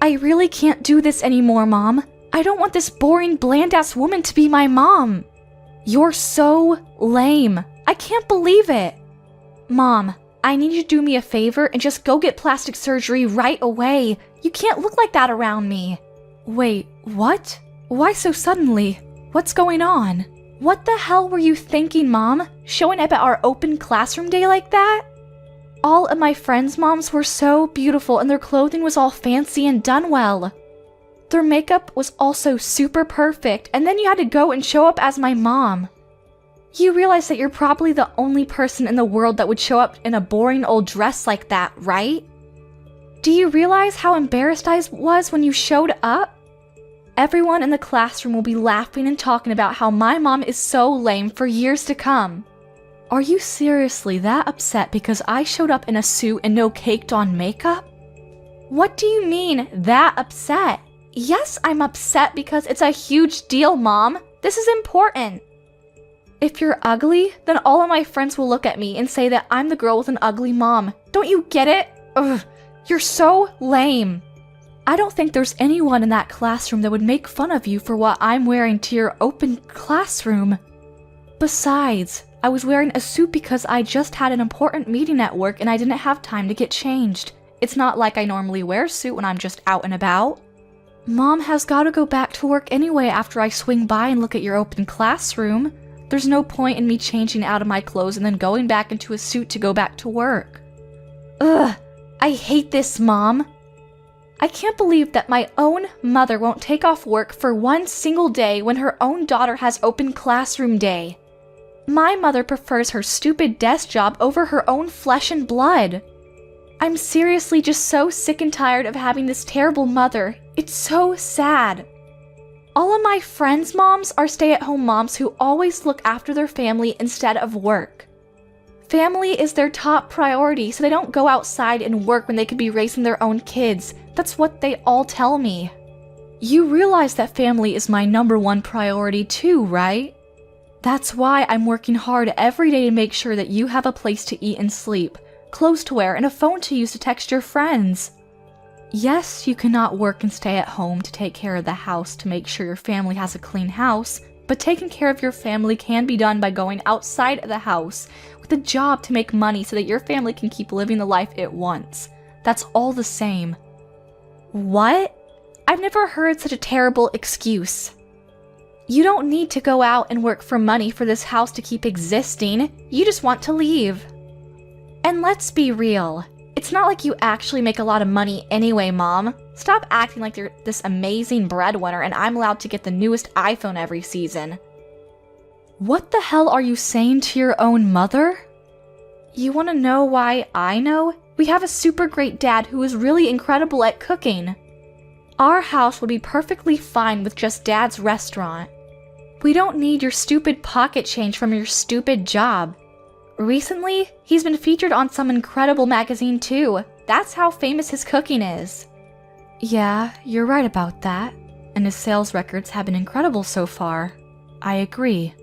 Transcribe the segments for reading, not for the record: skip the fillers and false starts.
I really can't do this anymore, Mom. I don't want this boring, bland-ass woman to be my mom. You're so lame. I can't believe it. Mom, I need you to do me a favor and just go get plastic surgery right away. You can't look like that around me. Wait, what? Why so suddenly? What's going on? What the hell were you thinking, Mom? Showing up at our open classroom day like that? All of my friends' moms were so beautiful and their clothing was all fancy and done well. Their makeup was also super perfect, and then you had to go and show up as my mom. You realize that you're probably the only person in the world that would show up in a boring old dress like that, right? Do you realize how embarrassed I was when you showed up? Everyone in the classroom will be laughing and talking about how my mom is so lame for years to come. Are you seriously that upset because I showed up in a suit and no caked-on makeup? What do you mean, that upset? Yes, I'm upset because it's a huge deal, Mom. This is important. If you're ugly, then all of my friends will look at me and say that I'm the girl with an ugly mom. Don't you get it? Ugh, you're so lame. I don't think there's anyone in that classroom that would make fun of you for what I'm wearing to your open classroom. Besides, I was wearing a suit because I just had an important meeting at work and I didn't have time to get changed. It's not like I normally wear a suit when I'm just out and about. Mom has got to go back to work anyway after I swing by and look at your open classroom. There's no point in me changing out of my clothes and then going back into a suit to go back to work. Ugh, I hate this, Mom. I can't believe that my own mother won't take off work for one single day when her own daughter has open classroom day. My mother prefers her stupid desk job over her own flesh and blood. I'm seriously just so sick and tired of having this terrible mother. It's so sad. All of my friends' moms are stay-at-home moms who always look after their family instead of work. Family is their top priority, so they don't go outside and work when they could be raising their own kids. That's what they all tell me. You realize that family is my #1 priority too, right? That's why I'm working hard every day to make sure that you have a place to eat and sleep, clothes to wear, and a phone to use to text your friends. Yes, you cannot work and stay at home to take care of the house to make sure your family has a clean house, but taking care of your family can be done by going outside of the house with a job to make money so that your family can keep living the life it wants. That's all the same. What? I've never heard such a terrible excuse. You don't need to go out and work for money for this house to keep existing. You just want to leave. And let's be real. It's not like you actually make a lot of money anyway, Mom. Stop acting like you're this amazing breadwinner and I'm allowed to get the newest iPhone every season. What the hell are you saying to your own mother? You want to know why I know? We have a super great dad who is really incredible at cooking. Our house would be perfectly fine with just Dad's restaurant. We don't need your stupid pocket change from your stupid job. Recently, he's been featured on some incredible magazine too. That's how famous his cooking is. Yeah, you're right about that. And his sales records have been incredible so far. I agree.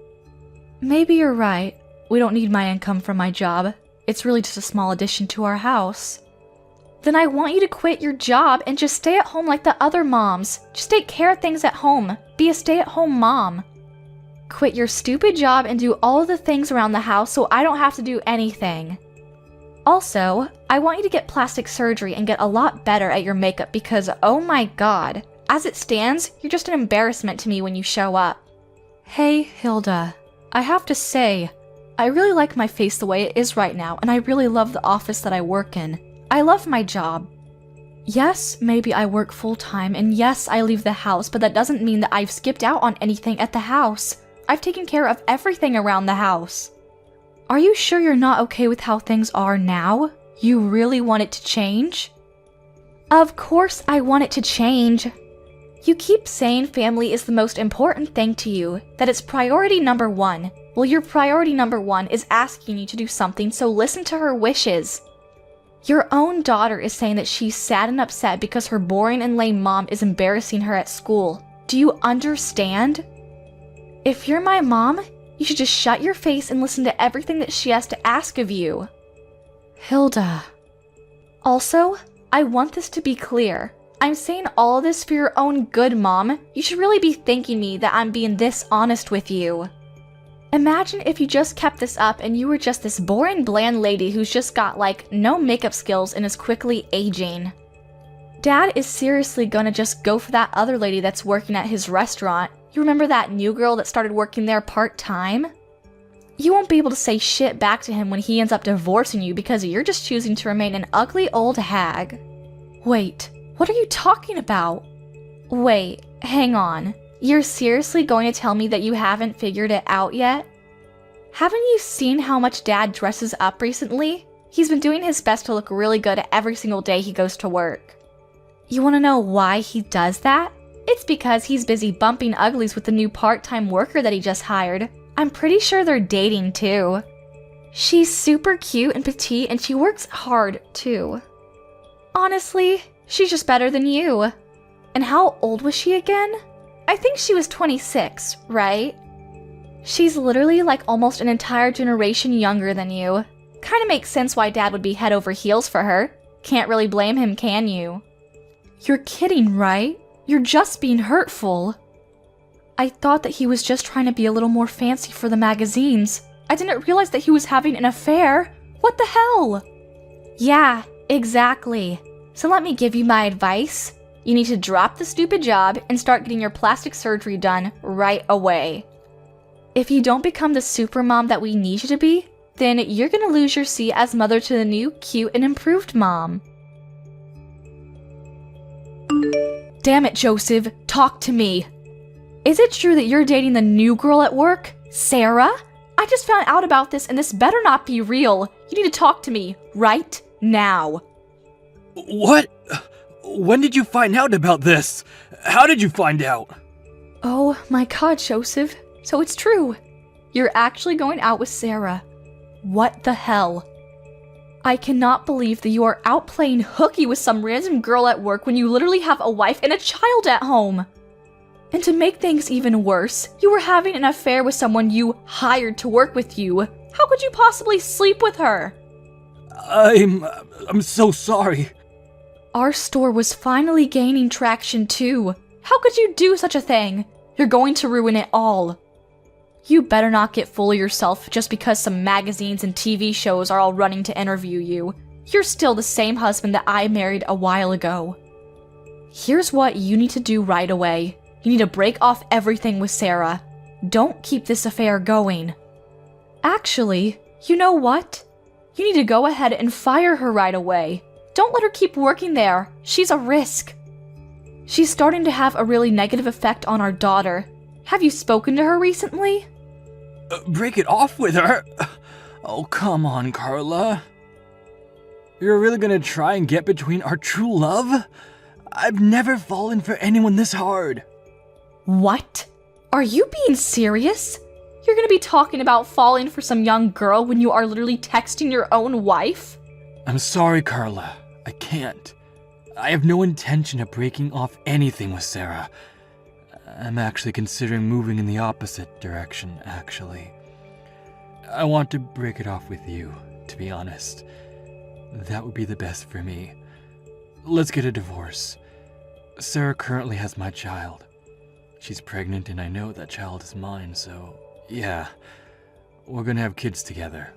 Maybe you're right. We don't need my income from my job. It's really just a small addition to our house. Then I want you to quit your job and just stay at home like the other moms. Just take care of things at home. Be a stay-at-home mom. Quit your stupid job and do all of the things around the house so I don't have to do anything. Also, I want you to get plastic surgery and get a lot better at your makeup because, oh my god, as it stands, you're just an embarrassment to me when you show up. Hey, Hilda. I have to say, I really like my face the way it is right now, and I really love the office that I work in. I love my job. Yes, maybe I work full-time, and yes, I leave the house, but that doesn't mean that I've skipped out on anything at the house. I've taken care of everything around the house. Are you sure you're not okay with how things are now? You really want it to change? Of course I want it to change. You keep saying family is the most important thing to you, that it's priority #1. Well, your priority #1 is asking you to do something, so listen to her wishes. Your own daughter is saying that she's sad and upset because her boring and lame mom is embarrassing her at school. Do you understand? If you're my mom, you should just shut your face and listen to everything that she has to ask of you. Hilda. Also, I want this to be clear. I'm saying all of this for your own good, Mom. You should really be thanking me that I'm being this honest with you. Imagine if you just kept this up and you were just this boring, bland lady who's just got, no makeup skills and is quickly aging. Dad is seriously gonna just go for that other lady that's working at his restaurant. You remember that new girl that started working there part-time? You won't be able to say shit back to him when he ends up divorcing you because you're just choosing to remain an ugly old hag. Wait, what are you talking about? Wait, hang on. You're seriously going to tell me that you haven't figured it out yet? Haven't you seen how much Dad dresses up recently? He's been doing his best to look really good every single day he goes to work. You want to know why he does that? It's because he's busy bumping uglies with the new part-time worker that he just hired. I'm pretty sure they're dating too. She's super cute and petite and she works hard too. Honestly, she's just better than you. And how old was she again? I think she was 26, right? She's literally almost an entire generation younger than you. Kinda makes sense why Dad would be head over heels for her. Can't really blame him, can you? You're kidding, right? You're just being hurtful. I thought that he was just trying to be a little more fancy for the magazines. I didn't realize that he was having an affair. What the hell? Yeah, exactly. So let me give you my advice. You need to drop the stupid job and start getting your plastic surgery done right away. If you don't become the super mom that we need you to be, then you're gonna lose your seat as mother to the new, cute, and improved mom. Damn it, Joseph, talk to me. Is it true that you're dating the new girl at work, Sarah? I just found out about this and this better not be real. You need to talk to me right now. What? When did you find out about this? How did you find out? Oh my god, Joseph. So it's true. You're actually going out with Sarah. What the hell? I cannot believe that you are out playing hooky with some random girl at work when you literally have a wife and a child at home. And to make things even worse, you were having an affair with someone you hired to work with you. How could you possibly sleep with her? I'm so sorry. Our store was finally gaining traction too. How could you do such a thing? You're going to ruin it all. You better not get full of yourself just because some magazines and TV shows are all running to interview you. You're still the same husband that I married a while ago. Here's what you need to do right away. You need to break off everything with Sarah. Don't keep this affair going. Actually, you know what? You need to go ahead and fire her right away. Don't let her keep working there. She's a risk. She's starting to have a really negative effect on our daughter. Have you spoken to her recently? Break it off with her? Oh, come on, Carla. You're really gonna try and get between our true love? I've never fallen for anyone this hard. What? Are you being serious? You're gonna be talking about falling for some young girl when you are literally texting your own wife? I'm sorry, Carla. I can't. I have no intention of breaking off anything with Sarah. I'm actually considering moving in the opposite direction, actually. I want to break it off with you, to be honest. That would be the best for me. Let's get a divorce. Sarah currently has my child. She's pregnant and I know that child is mine, so yeah, we're gonna have kids together.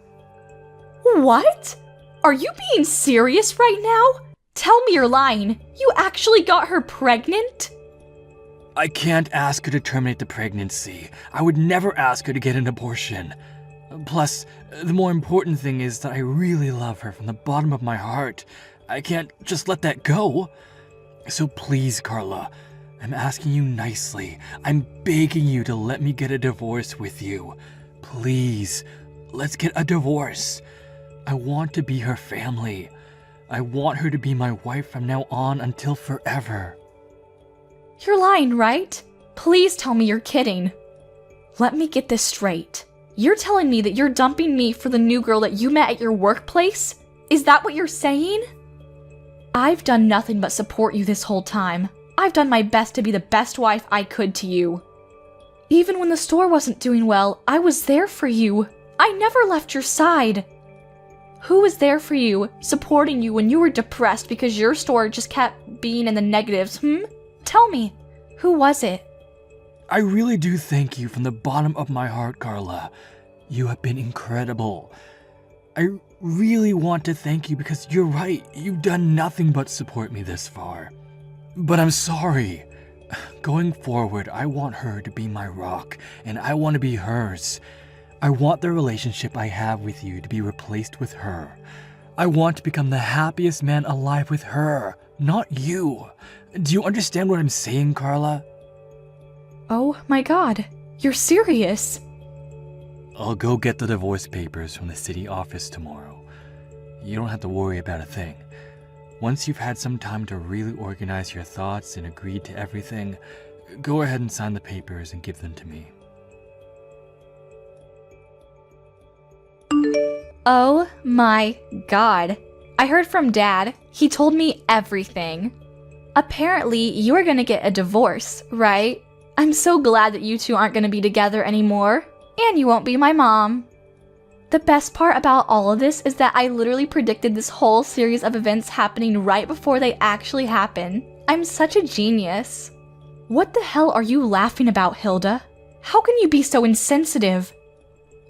What? Are you being serious right now? Tell me you're lying. You actually got her pregnant? I can't ask her to terminate the pregnancy. I would never ask her to get an abortion. Plus, the more important thing is that I really love her from the bottom of my heart. I can't just let that go. So please, Carla, I'm asking you nicely. I'm begging you to let me get a divorce with you. Please, let's get a divorce. I want to be her family. I want her to be my wife from now on until forever. You're lying, right? Please tell me you're kidding. Let me get this straight. You're telling me that you're dumping me for the new girl that you met at your workplace? Is that what you're saying? I've done nothing but support you this whole time. I've done my best to be the best wife I could to you. Even when the store wasn't doing well, I was there for you. I never left your side. Who was there for you, supporting you when you were depressed because your story just kept being in the negatives, Tell me, who was it? I really do thank you from the bottom of my heart, Carla. You have been incredible. I really want to thank you because you're right, you've done nothing but support me this far. But I'm sorry. Going forward, I want her to be my rock, and I want to be hers. I want the relationship I have with you to be replaced with her. I want to become the happiest man alive with her, not you. Do you understand what I'm saying, Carla? Oh my god, you're serious? I'll go get the divorce papers from the city office tomorrow. You don't have to worry about a thing. Once you've had some time to really organize your thoughts and agreed to everything, go ahead and sign the papers and give them to me. Oh my god. I heard from Dad. He told me everything. Apparently, you are gonna get a divorce, right? I'm so glad that you two aren't gonna be together anymore. And you won't be my mom. The best part about all of this is that I literally predicted this whole series of events happening right before they actually happen. I'm such a genius. What the hell are you laughing about, Hilda? How can you be so insensitive?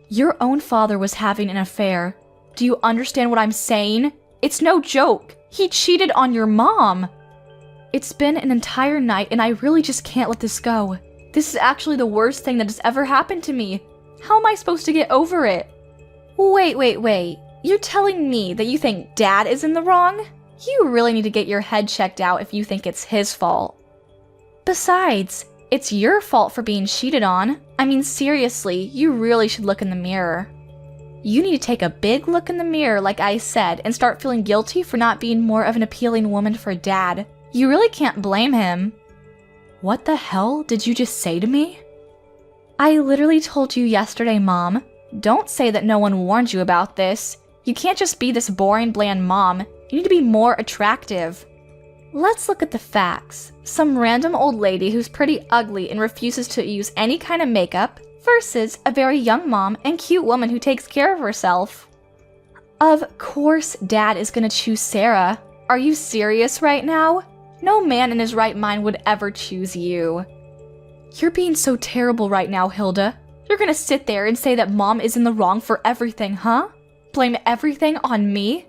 Your own father was having an affair. Do you understand what I'm saying? It's no joke. He cheated on your mom. It's been an entire night and I really just can't let this go. This is actually the worst thing that has ever happened to me. How am I supposed to get over it? Wait. You're telling me that you think Dad is in the wrong? You really need to get your head checked out if you think it's his fault. Besides, it's your fault for being cheated on. I mean, seriously, you really should look in the mirror. You need to take a big look in the mirror, like I said, and start feeling guilty for not being more of an appealing woman for Dad. You really can't blame him. What the hell did you just say to me? I literally told you yesterday, Mom. Don't say that no one warned you about this. You can't just be this boring, bland mom. You need to be more attractive. Let's look at the facts. Some random old lady who's pretty ugly and refuses to use any kind of makeup versus a very young mom and cute woman who takes care of herself. Of course Dad is gonna choose Sarah. Are you serious right now? No man in his right mind would ever choose you. You're being so terrible right now, Hilda. You're gonna sit there and say that Mom is in the wrong for everything, huh? Blame everything on me?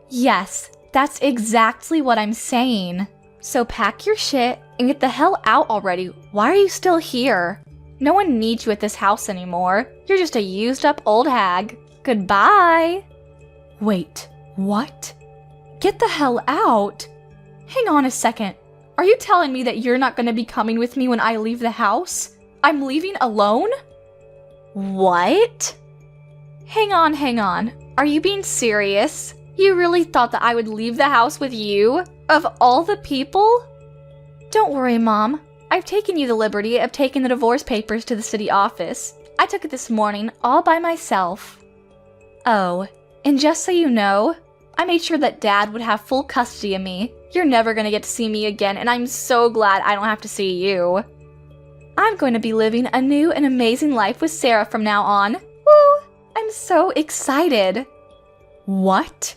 Yes, that's exactly what I'm saying. So pack your shit and get the hell out already. Why are you still here? No one needs you at this house anymore. You're just a used up old hag. Goodbye. Wait, what? Get the hell out? Hang on a second. Are you telling me that you're not gonna be coming with me when I leave the house? I'm leaving alone? What? Hang on. Are you being serious? You really thought that I would leave the house with you? Of all the people? Don't worry, Mom. I've taken you the liberty of taking the divorce papers to the city office. I took it this morning all by myself. Oh, and just so you know, I made sure that Dad would have full custody of me. You're never gonna get to see me again, and I'm so glad I don't have to see you. I'm going to be living a new and amazing life with Sarah from now on. Woo! I'm so excited. What?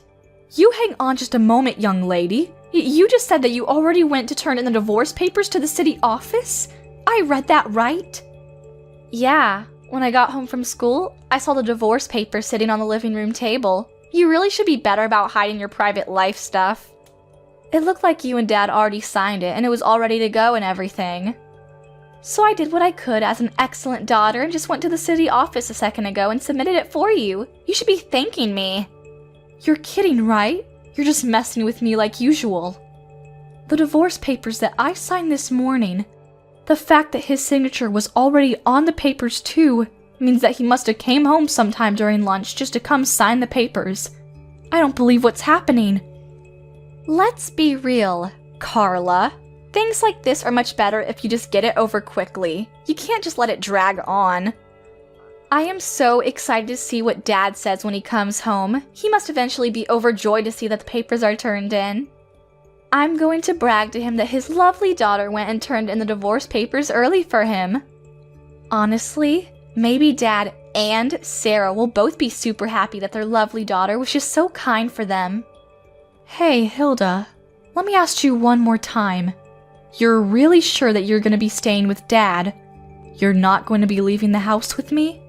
You hang on just a moment, young lady. You just said that you already went to turn in the divorce papers to the city office? I read that right? Yeah, when I got home from school, I saw the divorce papers sitting on the living room table. You really should be better about hiding your private life stuff. It looked like you and Dad already signed it and it was all ready to go and everything. So I did what I could as an excellent daughter and just went to the city office a second ago and submitted it for you. You should be thanking me. You're kidding, right? You're just messing with me like usual. The divorce papers that I signed this morning, the fact that his signature was already on the papers too, means that he must have came home sometime during lunch just to come sign the papers. I don't believe what's happening. Let's be real, Carla. Things like this are much better if you just get it over quickly. You can't just let it drag on. I am so excited to see what Dad says when he comes home. He must eventually be overjoyed to see that the papers are turned in. I'm going to brag to him that his lovely daughter went and turned in the divorce papers early for him. Honestly, maybe Dad and Sarah will both be super happy that their lovely daughter was just so kind for them. Hey, Hilda, let me ask you one more time. You're really sure that you're going to be staying with Dad? You're not going to be leaving the house with me?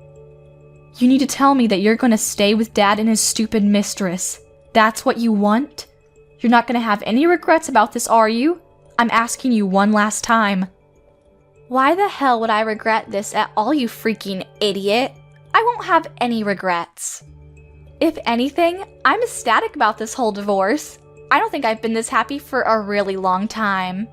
You need to tell me that you're going to stay with Dad and his stupid mistress. That's what you want? You're not going to have any regrets about this, are you? I'm asking you one last time. Why the hell would I regret this at all, you freaking idiot? I won't have any regrets. If anything, I'm ecstatic about this whole divorce. I don't think I've been this happy for a really long time.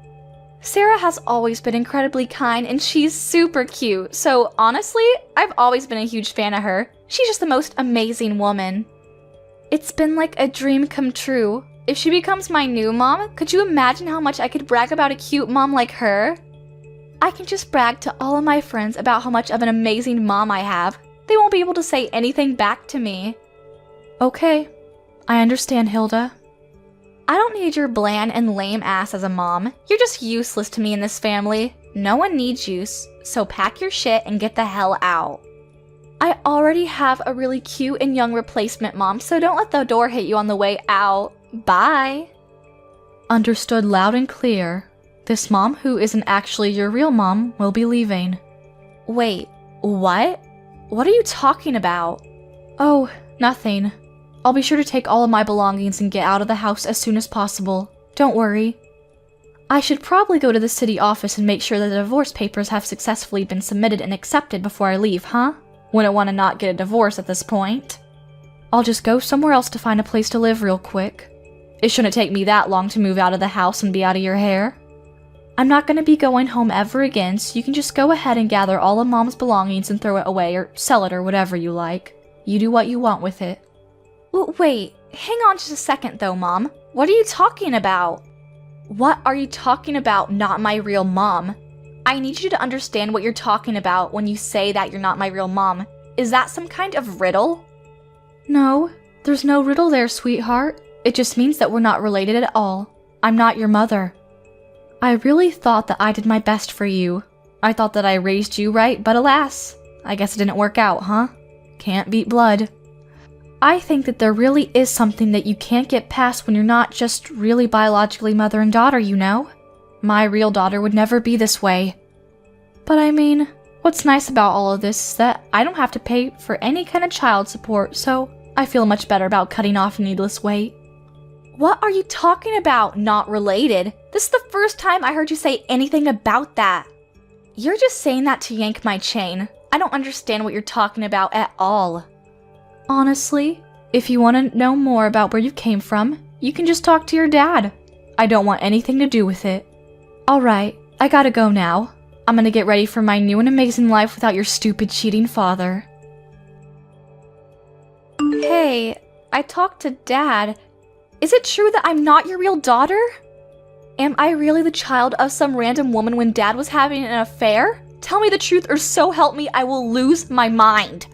Sarah has always been incredibly kind and she's super cute, so honestly, I've always been a huge fan of her. She's just the most amazing woman. It's been like a dream come true. If she becomes my new mom, could you imagine how much I could brag about a cute mom like her? I can just brag to all of my friends about how much of an amazing mom I have. They won't be able to say anything back to me. Okay, I understand, Hilda. I don't need your bland and lame ass as a mom. You're just useless to me in this family. No one needs you, so pack your shit and get the hell out. I already have a really cute and young replacement mom, so don't let the door hit you on the way out. Bye. Understood loud and clear. This mom, who isn't actually your real mom, will be leaving. Wait, what? What are you talking about? Oh, nothing. I'll be sure to take all of my belongings and get out of the house as soon as possible. Don't worry. I should probably go to the city office and make sure that the divorce papers have successfully been submitted and accepted before I leave, huh? Wouldn't want to not get a divorce at this point. I'll just go somewhere else to find a place to live real quick. It shouldn't take me that long to move out of the house and be out of your hair. I'm not going to be going home ever again, so you can just go ahead and gather all of Mom's belongings and throw it away or sell it or whatever you like. You do what you want with it. Wait, hang on just a second though, Mom. What are you talking about? What are you talking about, not my real mom? I need you to understand what you're talking about when you say that you're not my real mom. Is that some kind of riddle? No, there's no riddle there, sweetheart. It just means that we're not related at all. I'm not your mother. I really thought that I did my best for you. I thought that I raised you right, but alas, I guess it didn't work out, huh? Can't beat blood. I think that there really is something that you can't get past when you're not just really biologically mother and daughter, you know? My real daughter would never be this way. But I mean, what's nice about all of this is that I don't have to pay for any kind of child support, so I feel much better about cutting off needless weight. What are you talking about, not related? This is the first time I heard you say anything about that. You're just saying that to yank my chain. I don't understand what you're talking about at all. Honestly, if you want to know more about where you came from, you can just talk to your dad. I don't want anything to do with it. Alright, I gotta go now. I'm gonna get ready for my new and amazing life without your stupid cheating father. Hey, I talked to Dad. Is it true that I'm not your real daughter? Am I really the child of some random woman when Dad was having an affair? Tell me the truth or so help me I will lose my mind.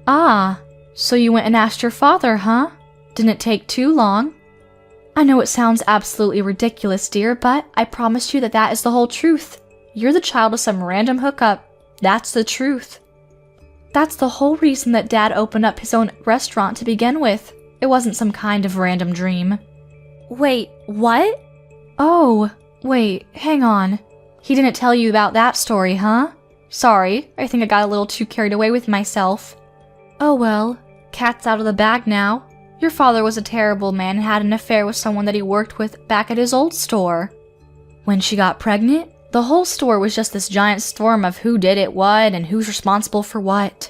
Ah, so you went and asked your father, huh? Didn't take too long. I know it sounds absolutely ridiculous, dear, but I promise you that that is the whole truth. You're the child of some random hookup. That's the truth. That's the whole reason that Dad opened up his own restaurant to begin with. It wasn't some kind of random dream. Wait, what? Oh, wait, hang on. He didn't tell you about that story, huh? Sorry, I think I got a little too carried away with myself. Oh well, cat's out of the bag now. Your father was a terrible man and had an affair with someone that he worked with back at his old store. When she got pregnant, the whole store was just this giant storm of who did it what and who's responsible for what.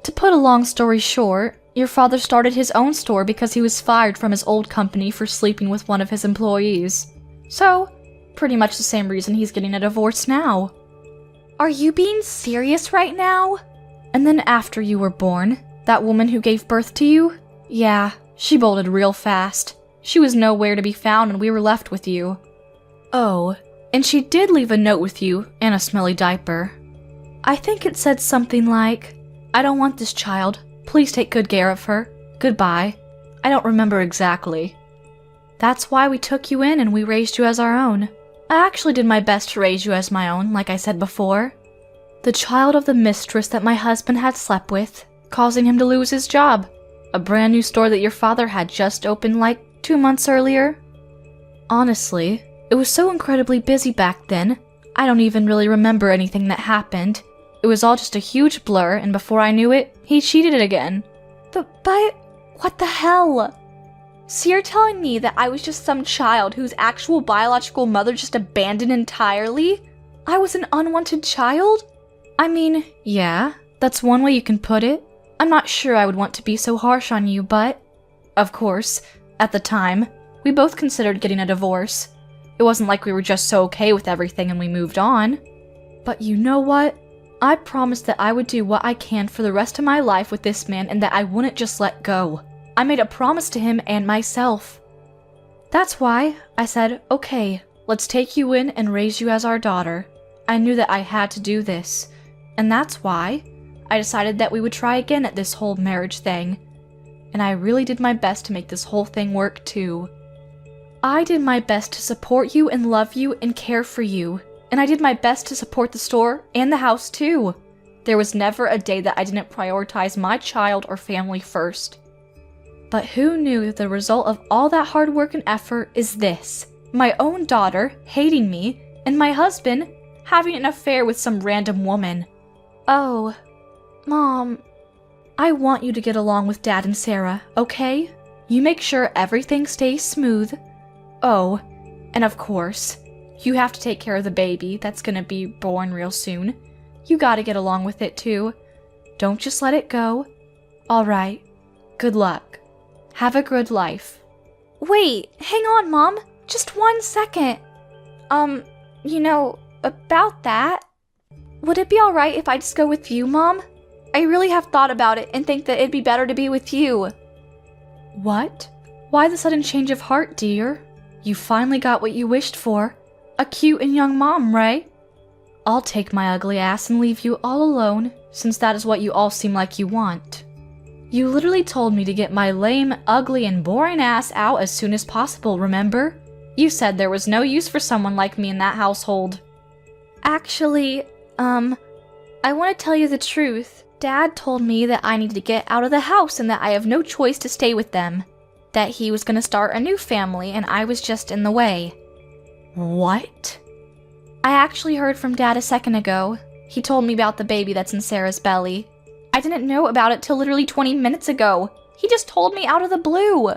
To put a long story short, your father started his own store because he was fired from his old company for sleeping with one of his employees. So, pretty much the same reason he's getting a divorce now. Are you being serious right now? And then after you were born, that woman who gave birth to you? Yeah, she bolted real fast. She was nowhere to be found and we were left with you. Oh, and she did leave a note with you and a smelly diaper. I think it said something like, I don't want this child. Please take good care of her. Goodbye. I don't remember exactly. That's why we took you in and we raised you as our own. I actually did my best to raise you as my own, like I said before. The child of the mistress that my husband had slept with, causing him to lose his job. A brand new store that your father had just opened like 2 months earlier. Honestly, it was so incredibly busy back then, I don't even really remember anything that happened. It was all just a huge blur, and before I knew it, he cheated it again. But what the hell? So you're telling me that I was just some child whose actual biological mother just abandoned entirely? I was an unwanted child? I mean, yeah, that's one way you can put it. I'm not sure I would want to be so harsh on you, but... Of course, at the time, we both considered getting a divorce. It wasn't like we were just so okay with everything and we moved on. But you know what? I promised that I would do what I can for the rest of my life with this man and that I wouldn't just let go. I made a promise to him and myself. That's why I said, okay, let's take you in and raise you as our daughter. I knew that I had to do this. And that's why I decided that we would try again at this whole marriage thing. And I really did my best to make this whole thing work too. I did my best to support you and love you and care for you. And I did my best to support the store and the house too. There was never a day that I didn't prioritize my child or family first. But who knew that the result of all that hard work and effort is this? My own daughter hating me, and my husband having an affair with some random woman. Oh, Mom, I want you to get along with Dad and Sarah, okay? You make sure everything stays smooth. Oh, and of course, you have to take care of the baby that's gonna be born real soon. You gotta get along with it too. Don't just let it go. Alright, good luck. Have a good life. Wait, hang on, Mom. Just 1 second. About that. Would it be alright if I just go with you, Mom? I really have thought about it and think that it'd be better to be with you. What? Why the sudden change of heart, dear? You finally got what you wished for. A cute and young mom, right? I'll take my ugly ass and leave you all alone, since that is what you all seem like you want. You literally told me to get my lame, ugly, and boring ass out as soon as possible, remember? You said there was no use for someone like me in that household. Actually, I want to tell you the truth. Dad told me that I need to get out of the house and that I have no choice to stay with them. That he was going to start a new family and I was just in the way. What? I actually heard from Dad a second ago. He told me about the baby that's in Sarah's belly. I didn't know about it till literally 20 minutes ago. He just told me out of the blue.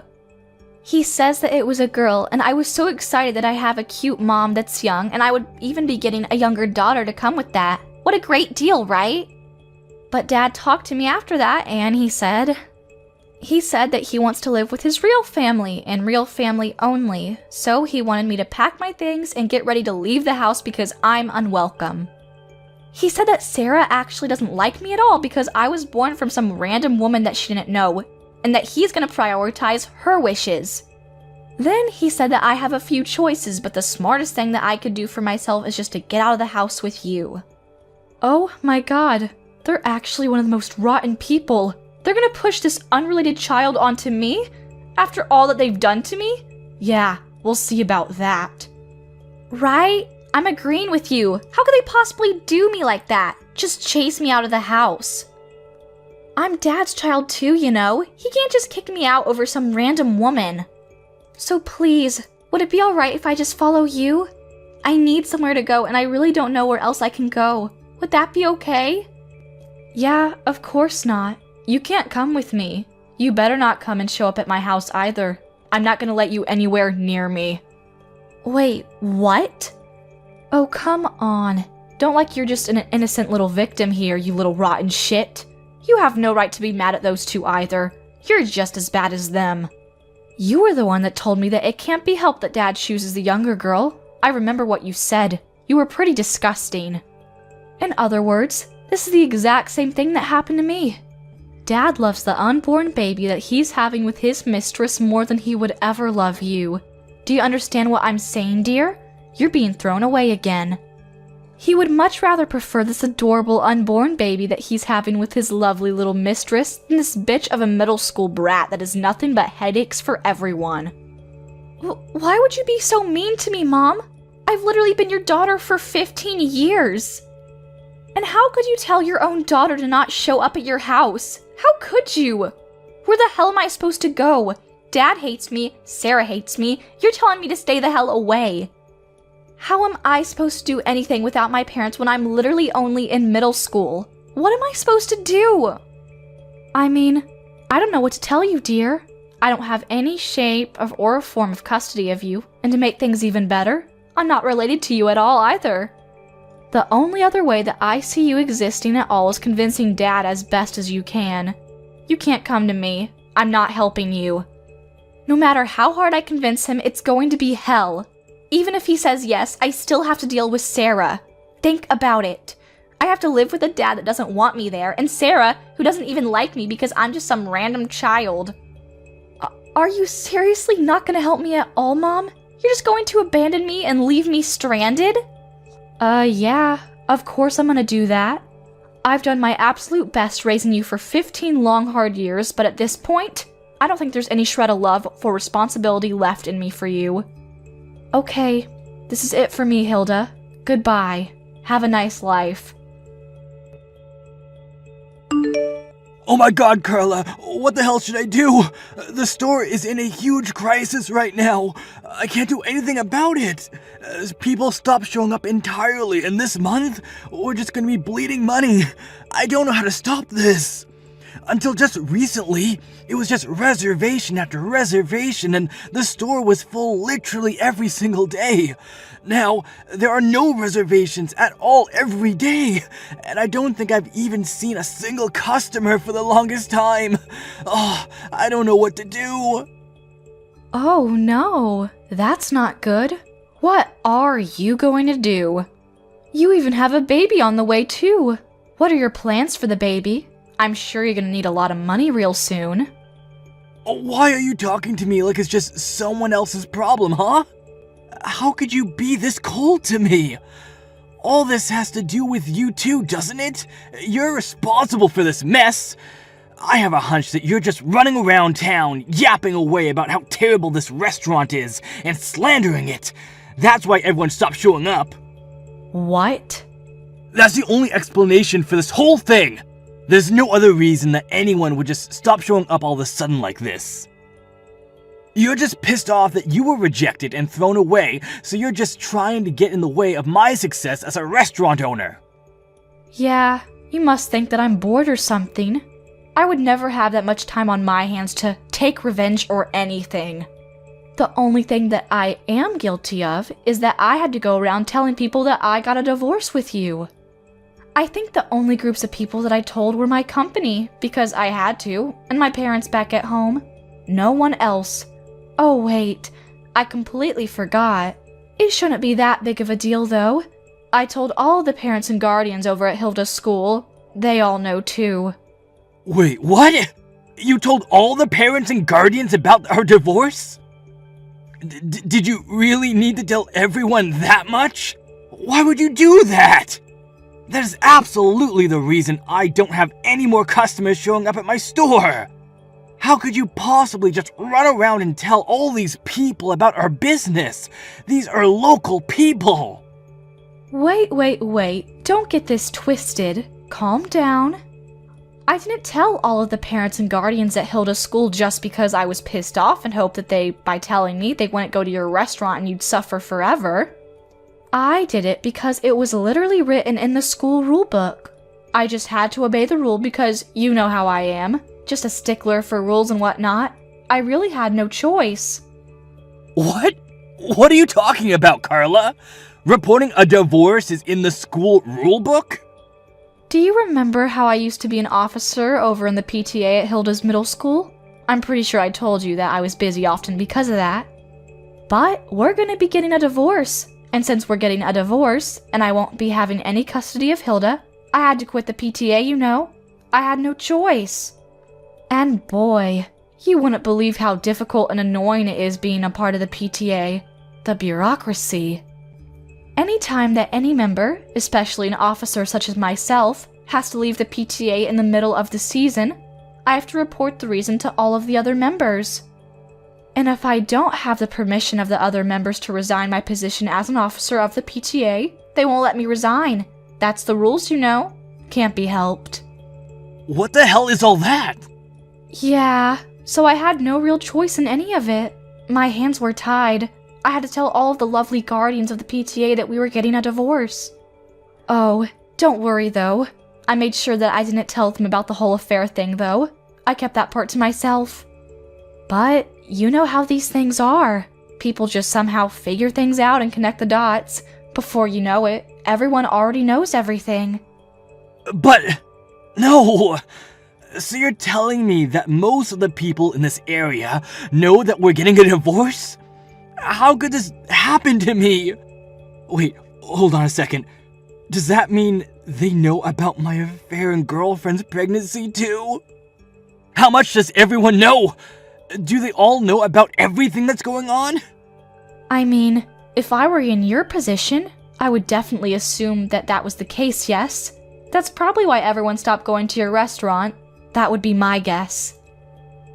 He says that it was a girl, and I was so excited that I have a cute mom that's young, and I would even be getting a younger daughter to come with that. What a great deal, right? But Dad talked to me after that, and he said that he wants to live with his real family, and real family only. So he wanted me to pack my things and get ready to leave the house because I'm unwelcome. He said that Sarah actually doesn't like me at all because I was born from some random woman that she didn't know, and that he's gonna prioritize her wishes. Then he said that I have a few choices, but the smartest thing that I could do for myself is just to get out of the house with you. Oh my god, they're actually one of the most rotten people. They're gonna push this unrelated child onto me? After all that they've done to me? Yeah, we'll see about that. Right? I'm agreeing with you. How could they possibly do me like that? Just chase me out of the house. I'm Dad's child too, you know. He can't just kick me out over some random woman. So please, would it be alright if I just follow you? I need somewhere to go and I really don't know where else I can go. Would that be okay? Yeah, of course not. You can't come with me. You better not come and show up at my house either. I'm not gonna let you anywhere near me. Wait, what? Oh, come on. Don't like you're just an innocent little victim here, you little rotten shit. You have no right to be mad at those two either. You're just as bad as them. You were the one that told me that it can't be helped that Dad chooses the younger girl. I remember what you said. You were pretty disgusting. In other words, this is the exact same thing that happened to me. Dad loves the unborn baby that he's having with his mistress more than he would ever love you. Do you understand what I'm saying, dear? You're being thrown away again. He would much rather prefer this adorable unborn baby that he's having with his lovely little mistress than this bitch of a middle school brat that is nothing but headaches for everyone. Why would you be so mean to me, Mom? I've literally been your daughter for 15 years. And how could you tell your own daughter to not show up at your house? How could you? Where the hell am I supposed to go? Dad hates me, Sarah hates me, you're telling me to stay the hell away. How am I supposed to do anything without my parents when I'm literally only in middle school? What am I supposed to do? I mean, I don't know what to tell you, dear. I don't have any shape or form of custody of you, and to make things even better, I'm not related to you at all either. The only other way that I see you existing at all is convincing Dad as best as you can. You can't come to me. I'm not helping you. No matter how hard I convince him, it's going to be hell. Even if he says yes, I still have to deal with Sarah. Think about it. I have to live with a dad that doesn't want me there, and Sarah, who doesn't even like me because I'm just some random child. Are you seriously not going to help me at all, Mom? You're just going to abandon me and leave me stranded? Yeah, of course I'm gonna do that. I've done my absolute best raising you for 15 long hard years, but at this point, I don't think there's any shred of love or responsibility left in me for you. Okay, this is it for me, Hilda. Goodbye. Have a nice life. Oh my god, Carla, what the hell should I do? The store is in a huge crisis right now. I can't do anything about it. People stop showing up entirely, and this month, we're just gonna be bleeding money. I don't know how to stop this. Until just recently, it was just reservation after reservation, and the store was full literally every single day. Now, there are no reservations at all every day, and I don't think I've even seen a single customer for the longest time. Oh, I don't know what to do. Oh no, that's not good. What are you going to do? You even have a baby on the way too. What are your plans for the baby? I'm sure you're gonna need a lot of money real soon. Why are you talking to me like it's just someone else's problem, huh? How could you be this cold to me? All this has to do with you too, doesn't it? You're responsible for this mess. I have a hunch that you're just running around town, yapping away about how terrible this restaurant is, and slandering it. That's why everyone stopped showing up. What? That's the only explanation for this whole thing. There's no other reason that anyone would just stop showing up all of a sudden like this. You're just pissed off that you were rejected and thrown away, so you're just trying to get in the way of my success as a restaurant owner. Yeah, you must think that I'm bored or something. I would never have that much time on my hands to take revenge or anything. The only thing that I am guilty of is that I had to go around telling people that I got a divorce with you. I think the only groups of people that I told were my company, because I had to, and my parents back at home. No one else. Oh wait, I completely forgot. It shouldn't be that big of a deal though. I told all the parents and guardians over at Hilda's school. They all know too. Wait, what? You told all the parents and guardians about our divorce? Did you really need to tell everyone that much? Why would you do that? That is absolutely the reason I don't have any more customers showing up at my store. How could you possibly just run around and tell all these people about our business? These are local people. Wait. Don't get this twisted. Calm down. I didn't tell all of the parents and guardians at Hilda's school just because I was pissed off and hoped that by telling me, they wouldn't go to your restaurant and you'd suffer forever. I did it because it was literally written in the school rule book. I just had to obey the rule because you know how I am. Just a stickler for rules and whatnot. I really had no choice. What? What are you talking about, Carla? Reporting a divorce is in the school rule book? Do you remember how I used to be an officer over in the PTA at Hilda's middle school? I'm pretty sure I told you that I was busy often because of that. But we're gonna be getting a divorce. And since we're getting a divorce, and I won't be having any custody of Hilda, I had to quit the PTA, you know. I had no choice. And boy, you wouldn't believe how difficult and annoying it is being a part of the PTA. The bureaucracy. Anytime that any member, especially an officer such as myself, has to leave the PTA in the middle of the season, I have to report the reason to all of the other members. And if I don't have the permission of the other members to resign my position as an officer of the PTA, they won't let me resign. That's the rules, you know. Can't be helped. What the hell is all that? Yeah, so I had no real choice in any of it. My hands were tied. I had to tell all of the lovely guardians of the PTA that we were getting a divorce. Oh, don't worry though. I made sure that I didn't tell them about the whole affair thing though. I kept that part to myself. But you know how these things are. People just somehow figure things out and connect the dots. Before you know it, everyone already knows everything. But, no! So you're telling me that most of the people in this area know that we're getting a divorce? How could this happen to me? Wait, hold on a second. Does that mean they know about my affair and girlfriend's pregnancy too? How much does everyone know? Do they all know about everything that's going on? I mean, if I were in your position, I would definitely assume that that was the case, yes? That's probably why everyone stopped going to your restaurant. That would be my guess.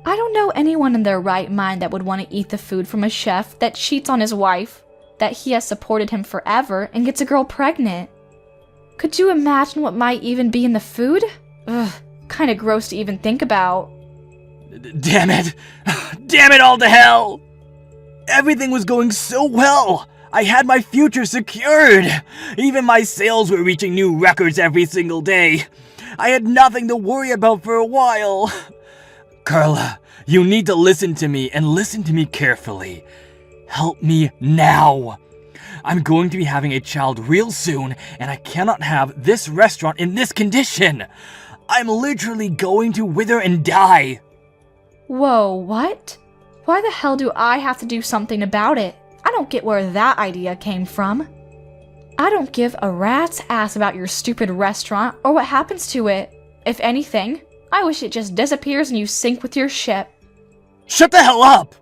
I don't know anyone in their right mind that would want to eat the food from a chef that cheats on his wife, that he has supported him forever and gets a girl pregnant. Could you imagine what might even be in the food? Ugh, kinda gross to even think about. Damn it! Damn it all to hell! Everything was going so well! I had my future secured! Even my sales were reaching new records every single day. I had nothing to worry about for a while. Carla, you need to listen to me and listen to me carefully. Help me now. I'm going to be having a child real soon, and I cannot have this restaurant in this condition. I'm literally going to wither and die. Whoa, what? Why the hell do I have to do something about it? I don't get where that idea came from. I don't give a rat's ass about your stupid restaurant or what happens to it. If anything, I wish it just disappears and you sink with your ship. Shut the hell up!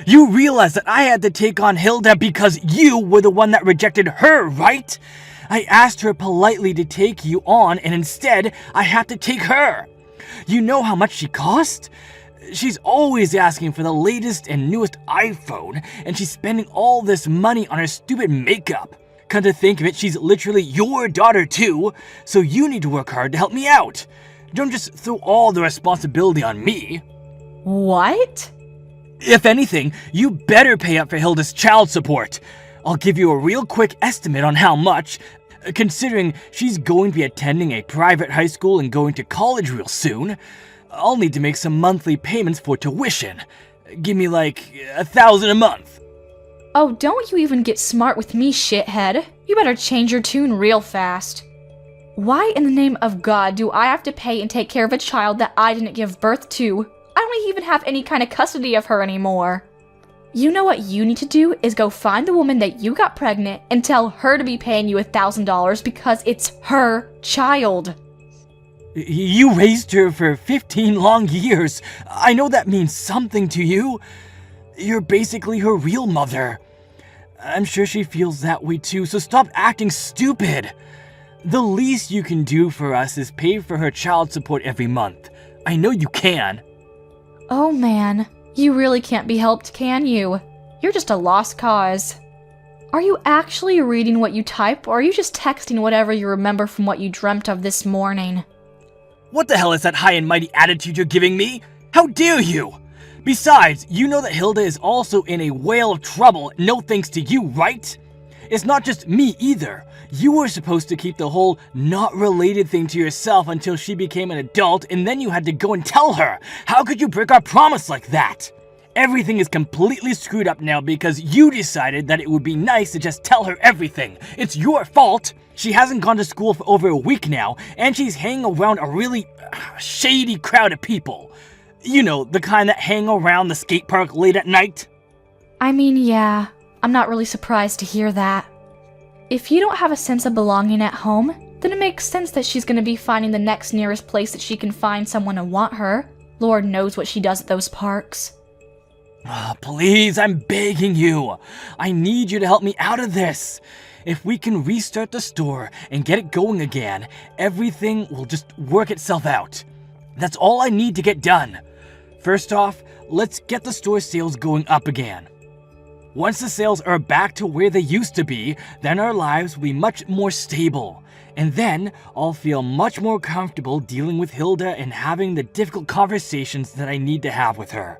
You realize that I had to take on Hilda because you were the one that rejected her, right? I asked her politely to take you on, and instead, I had to take her. You know how much she cost? She's always asking for the latest and newest iPhone, and she's spending all this money on her stupid makeup. Come to think of it, she's literally your daughter too, so you need to work hard to help me out. Don't just throw all the responsibility on me. What? If anything, you better pay up for Hilda's child support. I'll give you a real quick estimate on how much, considering she's going to be attending a private high school and going to college real soon. I'll need to make some monthly payments for tuition. Give me like $1,000 a month. Oh, don't you even get smart with me, shithead. You better change your tune real fast. Why in the name of God do I have to pay and take care of a child that I didn't give birth to? I don't even have any kind of custody of her anymore. You know what you need to do is go find the woman that you got pregnant and tell her to be paying you $1,000 because it's her child. You raised her for 15 long years. I know that means something to you. You're basically her real mother. I'm sure she feels that way too, so stop acting stupid. The least you can do for us is pay for her child support every month. I know you can. Oh man, you really can't be helped, can you? You're just a lost cause. Are you actually reading what you type, or are you just texting whatever you remember from what you dreamt of this morning? What the hell is that high and mighty attitude you're giving me? How dare you? Besides, you know that Hilda is also in a whale of trouble, no thanks to you, right? It's not just me either. You were supposed to keep the whole not related thing to yourself until she became an adult, and then you had to go and tell her. How could you break our promise like that? Everything is completely screwed up now because you decided that it would be nice to just tell her everything. It's your fault. She hasn't gone to school for over a week now, and she's hanging around a really shady crowd of people. You know, the kind that hang around the skate park late at night. I mean, yeah, I'm not really surprised to hear that. If you don't have a sense of belonging at home, then it makes sense that she's gonna be finding the next nearest place that she can find someone to want her. Lord knows what she does at those parks. Please, I'm begging you. I need you to help me out of this. If we can restart the store and get it going again, everything will just work itself out. That's all I need to get done. First off, let's get the store sales going up again. Once the sales are back to where they used to be, then our lives will be much more stable. And then I'll feel much more comfortable dealing with Hilda and having the difficult conversations that I need to have with her.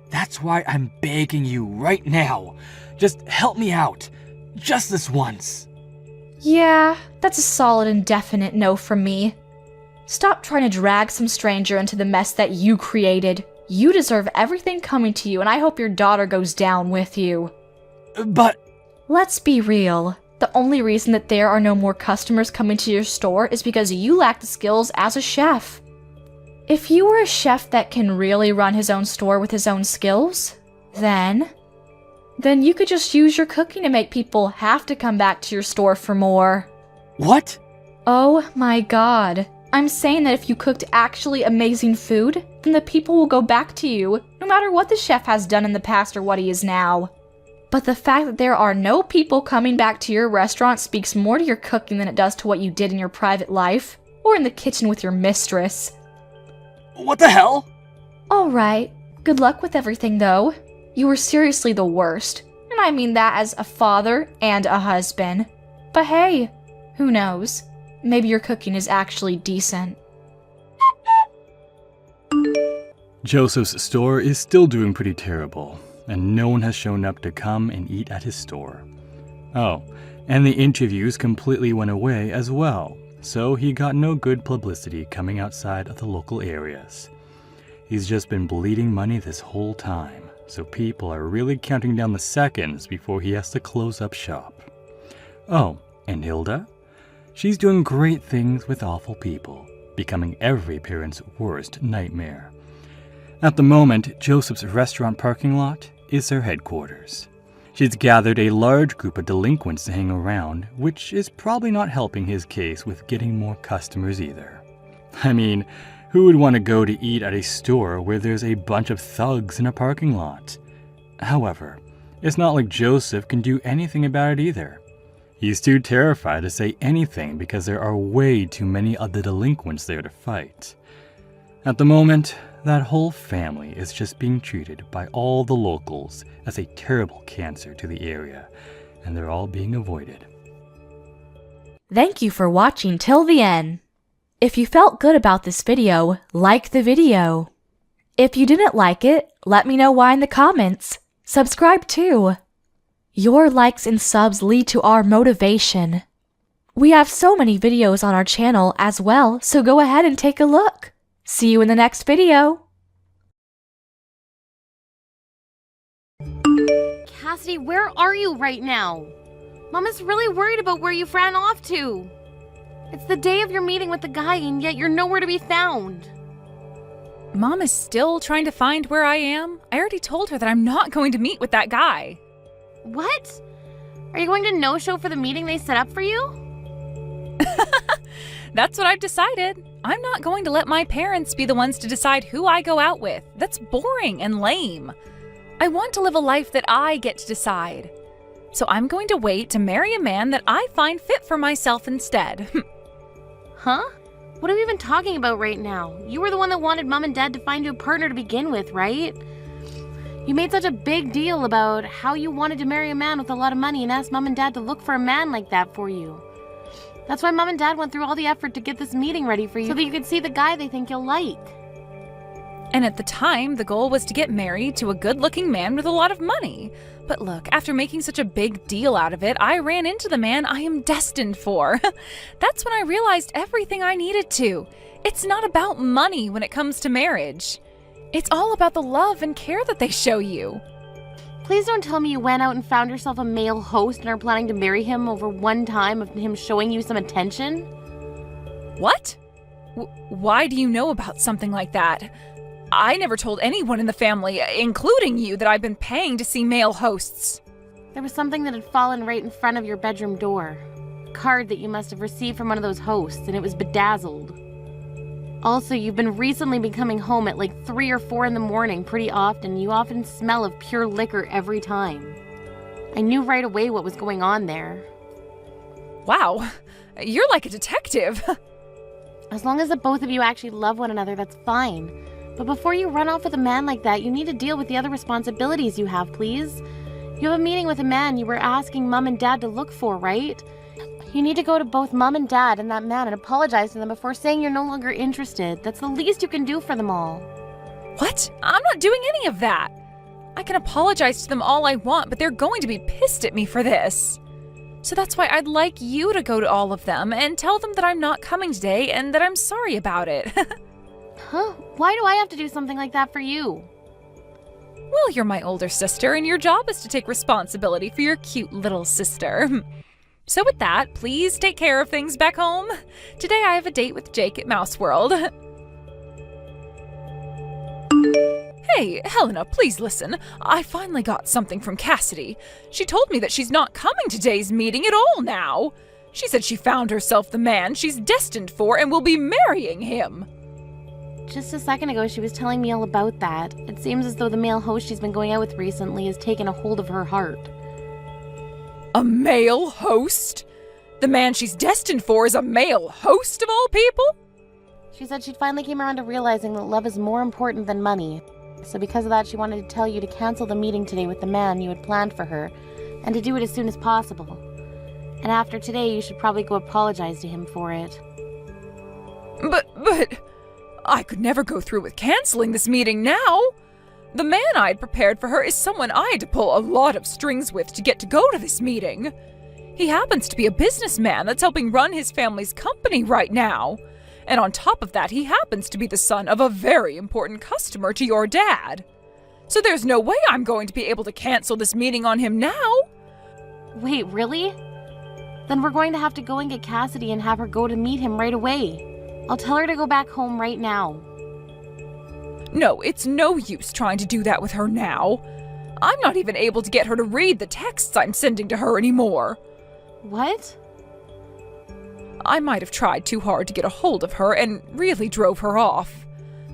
That's why I'm begging you right now. Just help me out. Just this once. Yeah, that's a solid and definite no from me. Stop trying to drag some stranger into the mess that you created. You deserve everything coming to you, and I hope your daughter goes down with you. But... Let's be real. The only reason that there are no more customers coming to your store is because you lack the skills as a chef. If you were a chef that can really run his own store with his own skills, then you could just use your cooking to make people have to come back to your store for more. What? Oh my god. I'm saying that if you cooked actually amazing food, then the people will go back to you, no matter what the chef has done in the past or what he is now. But the fact that there are no people coming back to your restaurant speaks more to your cooking than it does to what you did in your private life, or in the kitchen with your mistress. What the hell? Alright, good luck with everything though. You were seriously the worst, and I mean that as a father and a husband. But hey, who knows? Maybe your cooking is actually decent. Joseph's store is still doing pretty terrible, and no one has shown up to come and eat at his store. Oh, and the interviews completely went away as well, so he got no good publicity coming outside of the local areas. He's just been bleeding money this whole time, so people are really counting down the seconds before he has to close up shop. Oh, and Hilda? She's doing great things with awful people, becoming every parent's worst nightmare. At the moment, Joseph's restaurant parking lot is their headquarters. She's gathered a large group of delinquents to hang around, which is probably not helping his case with getting more customers either. I mean, who would want to go to eat at a store where there's a bunch of thugs in a parking lot? However, it's not like Joseph can do anything about it either. He's too terrified to say anything because there are way too many of the delinquents there to fight. At the moment, that whole family is just being treated by all the locals as a terrible cancer to the area, and they're all being avoided. Thank you for watching till the end. If you felt good about this video, like the video. If you didn't like it, let me know why in the comments. Subscribe too. Your likes and subs lead to our motivation. We have so many videos on our channel as well, so go ahead and take a look. See you in the next video. Cassidy, where are you right now? Mama's really worried about where you ran off to. It's the day of your meeting with the guy, and yet you're nowhere to be found. Mom is still trying to find where I am. I already told her that I'm not going to meet with that guy. What? Are you going to no-show for the meeting they set up for you? That's what I've decided. I'm not going to let my parents be the ones to decide who I go out with. That's boring and lame. I want to live a life that I get to decide. So I'm going to wait to marry a man that I find fit for myself instead. Huh? What are we even talking about right now? You were the one that wanted Mom and Dad to find you a partner to begin with, right? You made such a big deal about how you wanted to marry a man with a lot of money and asked Mom and Dad to look for a man like that for you. That's why Mom and Dad went through all the effort to get this meeting ready for you so that you could see the guy they think you'll like. And at the time, the goal was to get married to a good-looking man with a lot of money. But look, after making such a big deal out of it, I ran into the man I am destined for. That's when I realized everything I needed to. It's not about money when it comes to marriage. It's all about the love and care that they show you. Please don't tell me you went out and found yourself a male host and are planning to marry him over one time of him showing you some attention? What? Why do you know about something like that? I never told anyone in the family, including you, that I've been paying to see male hosts. There was something that had fallen right in front of your bedroom door. A card that you must have received from one of those hosts, and it was bedazzled. Also, you've been recently coming home at like 3 or 4 in the morning pretty often. You often smell of pure liquor every time. I knew right away what was going on there. Wow, you're like a detective. As long as the both of you actually love one another, that's fine. But before you run off with a man like that, you need to deal with the other responsibilities you have, please. You have a meeting with a man you were asking Mom and Dad to look for, right? You need to go to both Mom and Dad and that man and apologize to them before saying you're no longer interested. That's the least you can do for them all. What? I'm not doing any of that. I can apologize to them all I want, but they're going to be pissed at me for this. So that's why I'd like you to go to all of them and tell them that I'm not coming today and that I'm sorry about it. Huh? Why do I have to do something like that for you? Well, you're my older sister, and your job is to take responsibility for your cute little sister. So with that, please take care of things back home. Today I have a date with Jake at Mouse World. Hey, Helena, please listen. I finally got something from Cassidy. She told me that she's not coming to today's meeting at all now. She said she found herself the man she's destined for and will be marrying him. Just a second ago, she was telling me all about that. It seems as though the male host she's been going out with recently has taken a hold of her heart. A male host? The man she's destined for is a male host of all people? She said she'd finally came around to realizing that love is more important than money. So because of that, she wanted to tell you to cancel the meeting today with the man you had planned for her, and to do it as soon as possible. And after today, you should probably go apologize to him for it. But... I could never go through with canceling this meeting now. The man I had prepared for her is someone I had to pull a lot of strings with to get to go to this meeting. He happens to be a businessman that's helping run his family's company right now. And on top of that, he happens to be the son of a very important customer to your dad. So there's no way I'm going to be able to cancel this meeting on him now. Wait, really? Then we're going to have to go and get Cassidy and have her go to meet him right away. I'll tell her to go back home right now. No, it's no use trying to do that with her now. I'm not even able to get her to read the texts I'm sending to her anymore. What? I might have tried too hard to get a hold of her and really drove her off.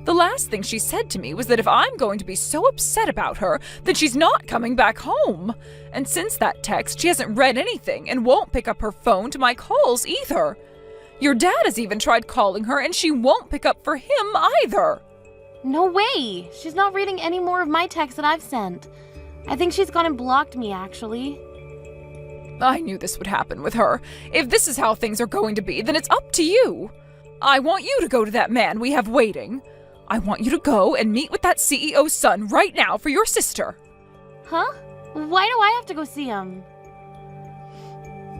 The last thing she said to me was that if I'm going to be so upset about her, then she's not coming back home. And since that text, she hasn't read anything and won't pick up her phone to my calls either. Your dad has even tried calling her and she won't pick up for him either. No way! She's not reading any more of my texts that I've sent. I think she's gone and blocked me, actually. I knew this would happen with her. If this is how things are going to be, then it's up to you. I want you to go to that man we have waiting. I want you to go and meet with that CEO's son right now for your sister. Huh? Why do I have to go see him?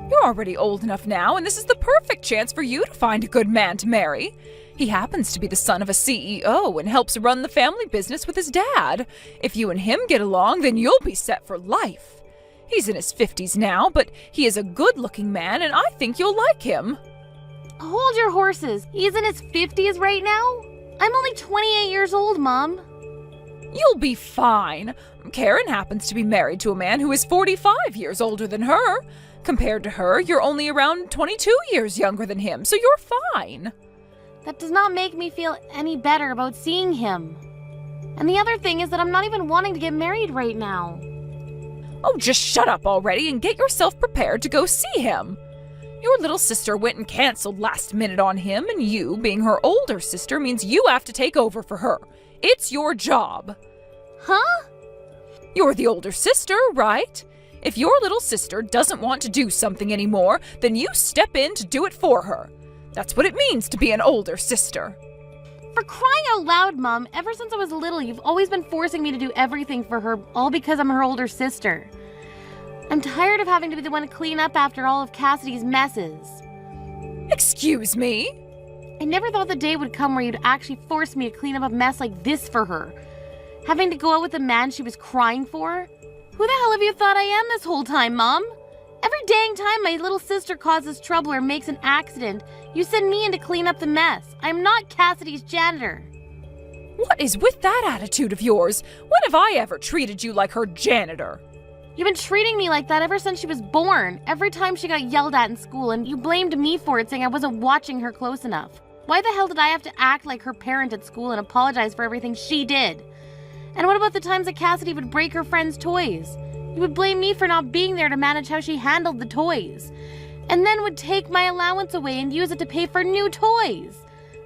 You're already old enough now, and this is the perfect chance for you to find a good man to marry. He happens to be the son of a CEO and helps run the family business with his dad. If you and him get along, then you'll be set for life. He's in his 50s now, but he is a good-looking man, and I think you'll like him. Hold your horses. He's in his 50s right now? I'm only 28 years old, Mom. You'll be fine. Karen happens to be married to a man who is 45 years older than her. Compared to her, you're only around 22 years younger than him, so you're fine. That does not make me feel any better about seeing him. And the other thing is that I'm not even wanting to get married right now. Oh, just shut up already and get yourself prepared to go see him. Your little sister went and canceled last minute on him, and you, being her older sister, means you have to take over for her. It's your job. Huh? You're the older sister, right? If your little sister doesn't want to do something anymore, then you step in to do it for her. That's what it means to be an older sister. For crying out loud, Mom, ever since I was little, you've always been forcing me to do everything for her, all because I'm her older sister. I'm tired of having to be the one to clean up after all of Cassidy's messes. Excuse me? I never thought the day would come where you'd actually force me to clean up a mess like this for her. Having to go out with a man she was crying for? Who the hell have you thought I am this whole time, Mom? Every dang time my little sister causes trouble or makes an accident, you send me in to clean up the mess. I'm not Cassidy's janitor. What is with that attitude of yours? When have I ever treated you like her janitor? You've been treating me like that ever since she was born. Every time she got yelled at in school, and you blamed me for it, saying I wasn't watching her close enough. Why the hell did I have to act like her parent at school and apologize for everything she did? And what about the times that Cassidy would break her friends' toys? You would blame me for not being there to manage how she handled the toys. And then would take my allowance away and use it to pay for new toys.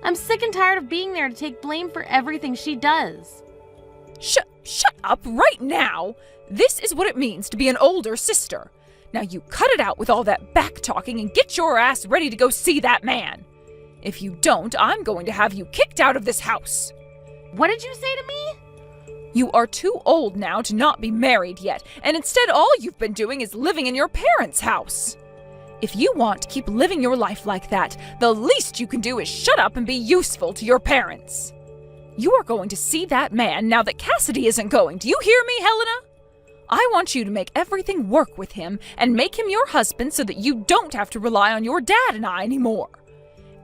I'm sick and tired of being there to take blame for everything she does. Shut up right now! This is what it means to be an older sister. Now you cut it out with all that back-talking and get your ass ready to go see that man. If you don't, I'm going to have you kicked out of this house. What did you say to me? You are too old now to not be married yet, and instead all you've been doing is living in your parents' house. If you want to keep living your life like that, the least you can do is shut up and be useful to your parents. You are going to see that man now that Cassidy isn't going. Do you hear me, Helena? I want you to make everything work with him and make him your husband so that you don't have to rely on your dad and I anymore.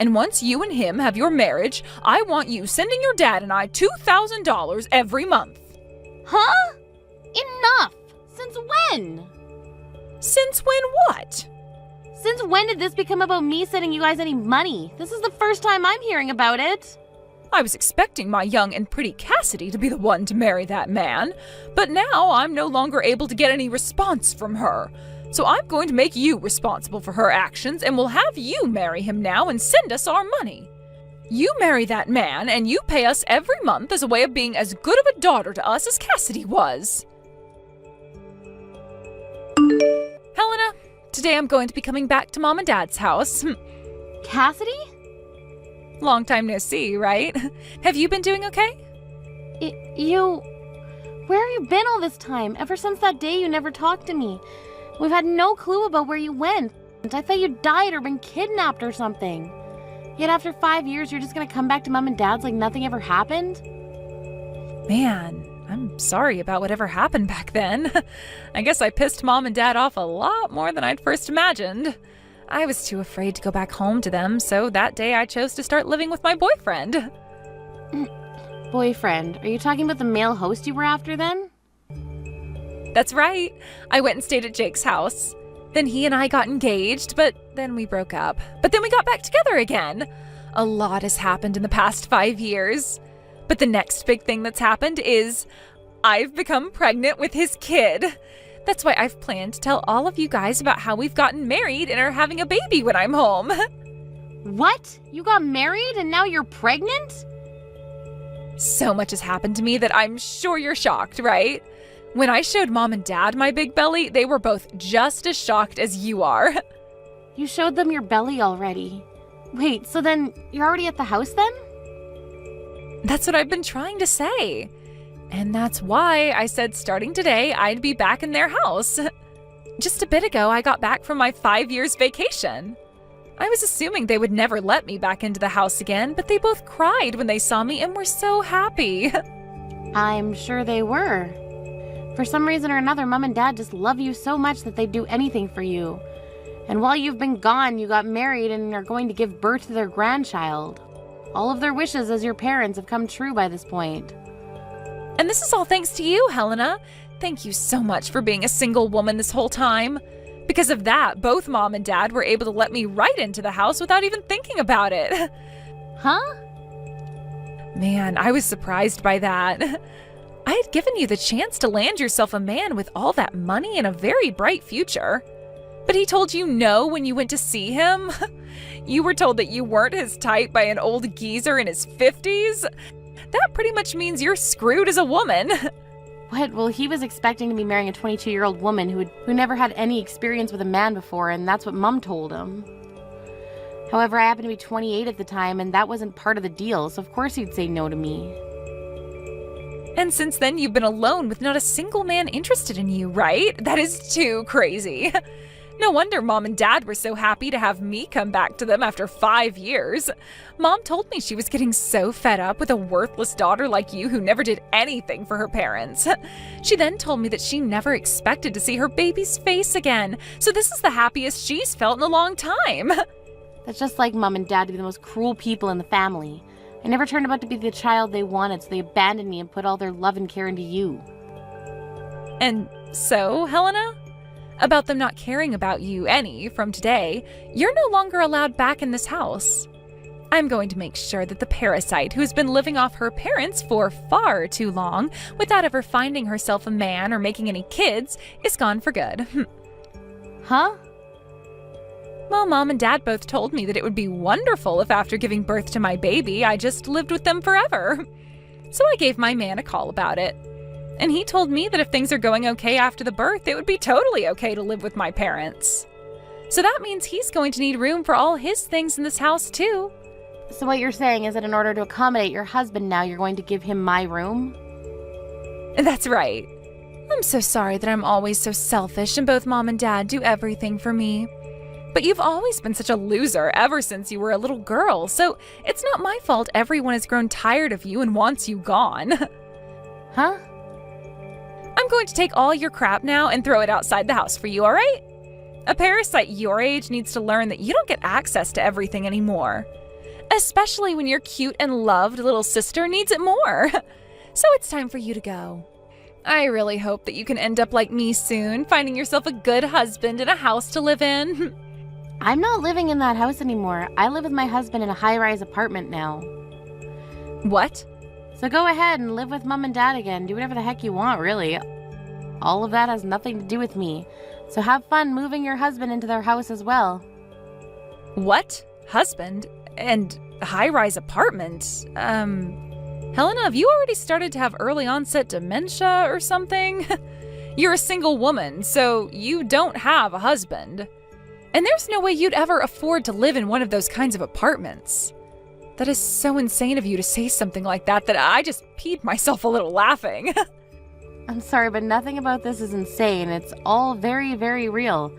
And once you and him have your marriage, I want you sending your dad and I $2,000 every month. Huh? Enough! Since when? Since when what? Since when did this become about me sending you guys any money? This is the first time I'm hearing about it. I was expecting my young and pretty Cassidy to be the one to marry that man, but now I'm no longer able to get any response from her. So I'm going to make you responsible for her actions, and we'll have you marry him now and send us our money. You marry that man, and you pay us every month as a way of being as good of a daughter to us as Cassidy was. Helena, today I'm going to be coming back to Mom and Dad's house. Cassidy? Long time no see, right? Have you been doing okay? Where have you been all this time? Ever since that day you never talked to me. We've had no clue about where you went. I thought you died or been kidnapped or something. Yet after 5 years, you're just gonna come back to Mom and Dad's like nothing ever happened? Man, I'm sorry about whatever happened back then. I guess I pissed Mom and Dad off a lot more than I'd first imagined. I was too afraid to go back home to them, so that day I chose to start living with my boyfriend. Boyfriend? Are you talking about the male host you were after then? That's right. I went and stayed at Jake's house. Then he and I got engaged, but then we broke up. But then we got back together again. A lot has happened in the past 5 years. But the next big thing that's happened is I've become pregnant with his kid. That's why I've planned to tell all of you guys about how we've gotten married and are having a baby when I'm home. What? You got married and now you're pregnant? So much has happened to me that I'm sure you're shocked, right? When I showed Mom and Dad my big belly, they were both just as shocked as you are. You showed them your belly already. Wait, so then you're already at the house then? That's what I've been trying to say. And that's why I said starting today, I'd be back in their house. Just a bit ago, I got back from my 5 years vacation. I was assuming they would never let me back into the house again, but they both cried when they saw me and were so happy. I'm sure they were. For some reason or another, Mom and Dad just love you so much that they'd do anything for you. And while you've been gone, you got married and are going to give birth to their grandchild. All of their wishes as your parents have come true by this point. And this is all thanks to you, Helena. Thank you so much for being a single woman this whole time. Because of that, both Mom and Dad were able to let me right into the house without even thinking about it. Huh? Man, I was surprised by that. I had given you the chance to land yourself a man with all that money and a very bright future. But he told you no when you went to see him? You were told that you weren't his type by an old geezer in his 50s? That pretty much means you're screwed as a woman. What? Well, he was expecting to be marrying a 22-year-old woman who never had any experience with a man before, and that's what Mom told him. However, I happened to be 28 at the time, and that wasn't part of the deal, so of course he'd say no to me. And since then, you've been alone with not a single man interested in you, right? That is too crazy. No wonder Mom and Dad were so happy to have me come back to them after 5 years. Mom told me she was getting so fed up with a worthless daughter like you who never did anything for her parents. She then told me that she never expected to see her baby's face again, so this is the happiest she's felt in a long time. That's just like Mom and Dad to be the most cruel people in the family. I never turned out to be the child they wanted, so they abandoned me and put all their love and care into you. And so, Helena? About them not caring about you any from today, you're no longer allowed back in this house. I'm going to make sure that the parasite who has been living off her parents for far too long without ever finding herself a man or making any kids is gone for good. Huh? Well, Mom and Dad both told me that it would be wonderful if after giving birth to my baby, I just lived with them forever. So I gave my man a call about it. And he told me that if things are going okay after the birth, it would be totally okay to live with my parents. So that means he's going to need room for all his things in this house too. So what you're saying is that in order to accommodate your husband now, you're going to give him my room? That's right. I'm so sorry that I'm always so selfish and both Mom and Dad do everything for me. But you've always been such a loser ever since you were a little girl, so it's not my fault everyone has grown tired of you and wants you gone. Huh? I'm going to take all your crap now and throw it outside the house for you, all right? A parasite your age needs to learn that you don't get access to everything anymore. Especially when your cute and loved little sister needs it more. So it's time for you to go. I really hope that you can end up like me soon, finding yourself a good husband and a house to live in. I'm not living in that house anymore. I live with my husband in a high-rise apartment now. What? So go ahead and live with Mom and Dad again. Do whatever the heck you want, really. All of that has nothing to do with me. So have fun moving your husband into their house as well. What? Husband? And high-rise apartment? Helena, have you already started to have early onset dementia or something? You're a single woman, so you don't have a husband. And there's no way you'd ever afford to live in one of those kinds of apartments. That is so insane of you to say something like that I just peed myself a little laughing. I'm sorry, but nothing about this is insane. It's all very, very real.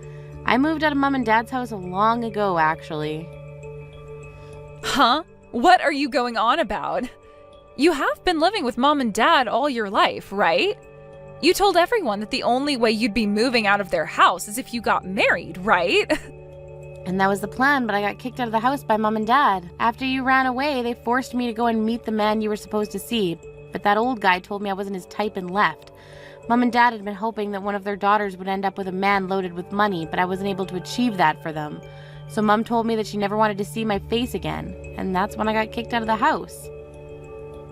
I moved out of Mom and Dad's house long ago, actually. Huh? What are you going on about? You have been living with Mom and Dad all your life, right? You told everyone that the only way you'd be moving out of their house is if you got married, right? And that was the plan, but I got kicked out of the house by Mom and Dad. After you ran away, they forced me to go and meet the man you were supposed to see. But that old guy told me I wasn't his type and left. Mom and Dad had been hoping that one of their daughters would end up with a man loaded with money, but I wasn't able to achieve that for them. So Mom told me that she never wanted to see my face again. And that's when I got kicked out of the house.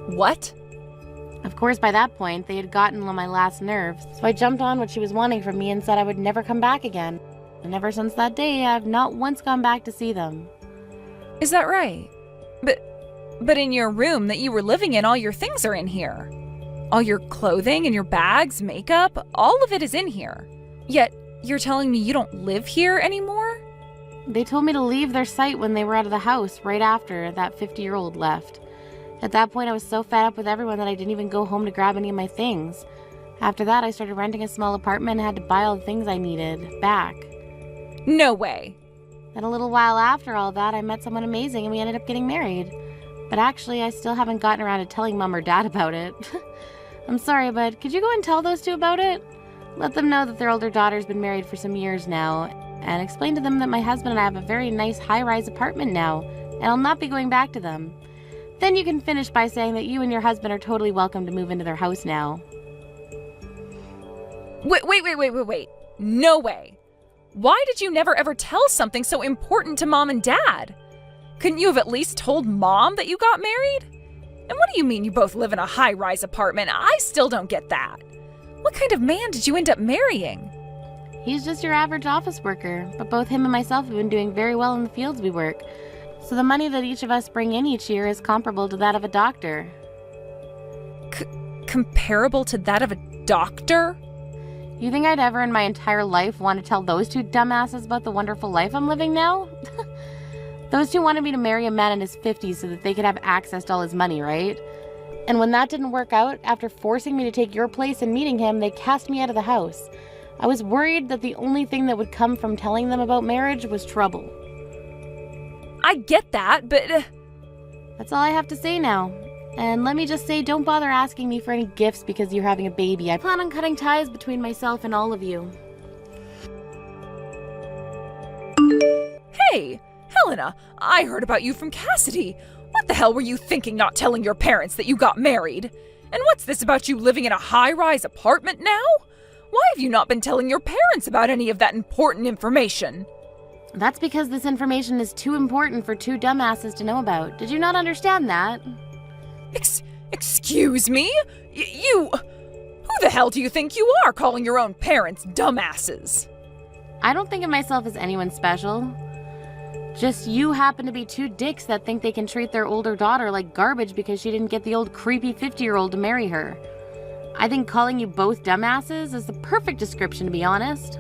What? Of course, by that point, they had gotten on my last nerve, so I jumped on what she was wanting from me and said I would never come back again. And ever since that day, I've not once gone back to see them. Is that right? But in your room that you were living in, all your things are in here. All your clothing and your bags, makeup, all of it is in here. Yet, you're telling me you don't live here anymore? They told me to leave their site when they were out of the house right after that 50-year-old left. At that point, I was so fed up with everyone that I didn't even go home to grab any of my things. After that, I started renting a small apartment and had to buy all the things I needed back. No way. Then a little while after all that, I met someone amazing and we ended up getting married. But actually, I still haven't gotten around to telling Mom or Dad about it. I'm sorry, but could you go and tell those two about it? Let them know that their older daughter's been married for some years now, and explain to them that my husband and I have a very nice high-rise apartment now, and I'll not be going back to them. Then you can finish by saying that you and your husband are totally welcome to move into their house now. Wait. No way. Why did you never ever tell something so important to Mom and Dad? Couldn't you have at least told Mom that you got married? And what do you mean you both live in a high-rise apartment? I still don't get that. What kind of man did you end up marrying? He's just your average office worker, but both him and myself have been doing very well in the fields we work. So the money that each of us bring in each year is comparable to that of a doctor. Comparable to that of a doctor? You think I'd ever in my entire life want to tell those two dumbasses about the wonderful life I'm living now? Those two wanted me to marry a man in his 50s so that they could have access to all his money, right? And when that didn't work out, after forcing me to take your place and meeting him, they cast me out of the house. I was worried that the only thing that would come from telling them about marriage was trouble. I get that, but... That's all I have to say now. And let me just say, don't bother asking me for any gifts because you're having a baby. I plan on cutting ties between myself and all of you. Hey, Helena, I heard about you from Cassidy. What the hell were you thinking not telling your parents that you got married? And what's this about you living in a high-rise apartment now? Why have you not been telling your parents about any of that important information? That's because this information is too important for two dumbasses to know about. Did you not understand that? Excuse me? You... Who the hell do you think you are calling your own parents dumbasses? I don't think of myself as anyone special. Just you happen to be two dicks that think they can treat their older daughter like garbage because she didn't get the old creepy 50-year-old to marry her. I think calling you both dumbasses is the perfect description, to be honest.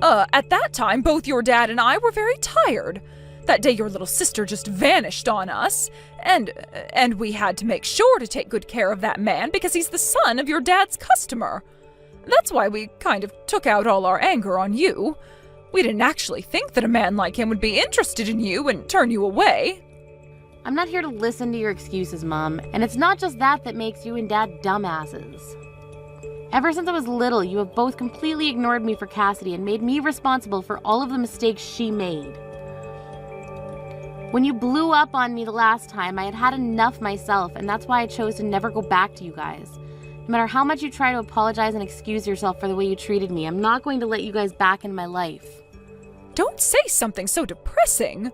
At that time, both your dad and I were very tired. That day your little sister just vanished on us, and we had to make sure to take good care of that man because he's the son of your dad's customer. That's why we kind of took out all our anger on you. We didn't actually think that a man like him would be interested in you and turn you away. I'm not here to listen to your excuses, Mom, and it's not just that makes you and Dad dumbasses. Ever since I was little, you have both completely ignored me for Cassidy and made me responsible for all of the mistakes she made. When you blew up on me the last time, I had had enough myself, and that's why I chose to never go back to you guys. No matter how much you try to apologize and excuse yourself for the way you treated me, I'm not going to let you guys back in my life. Don't say something so depressing.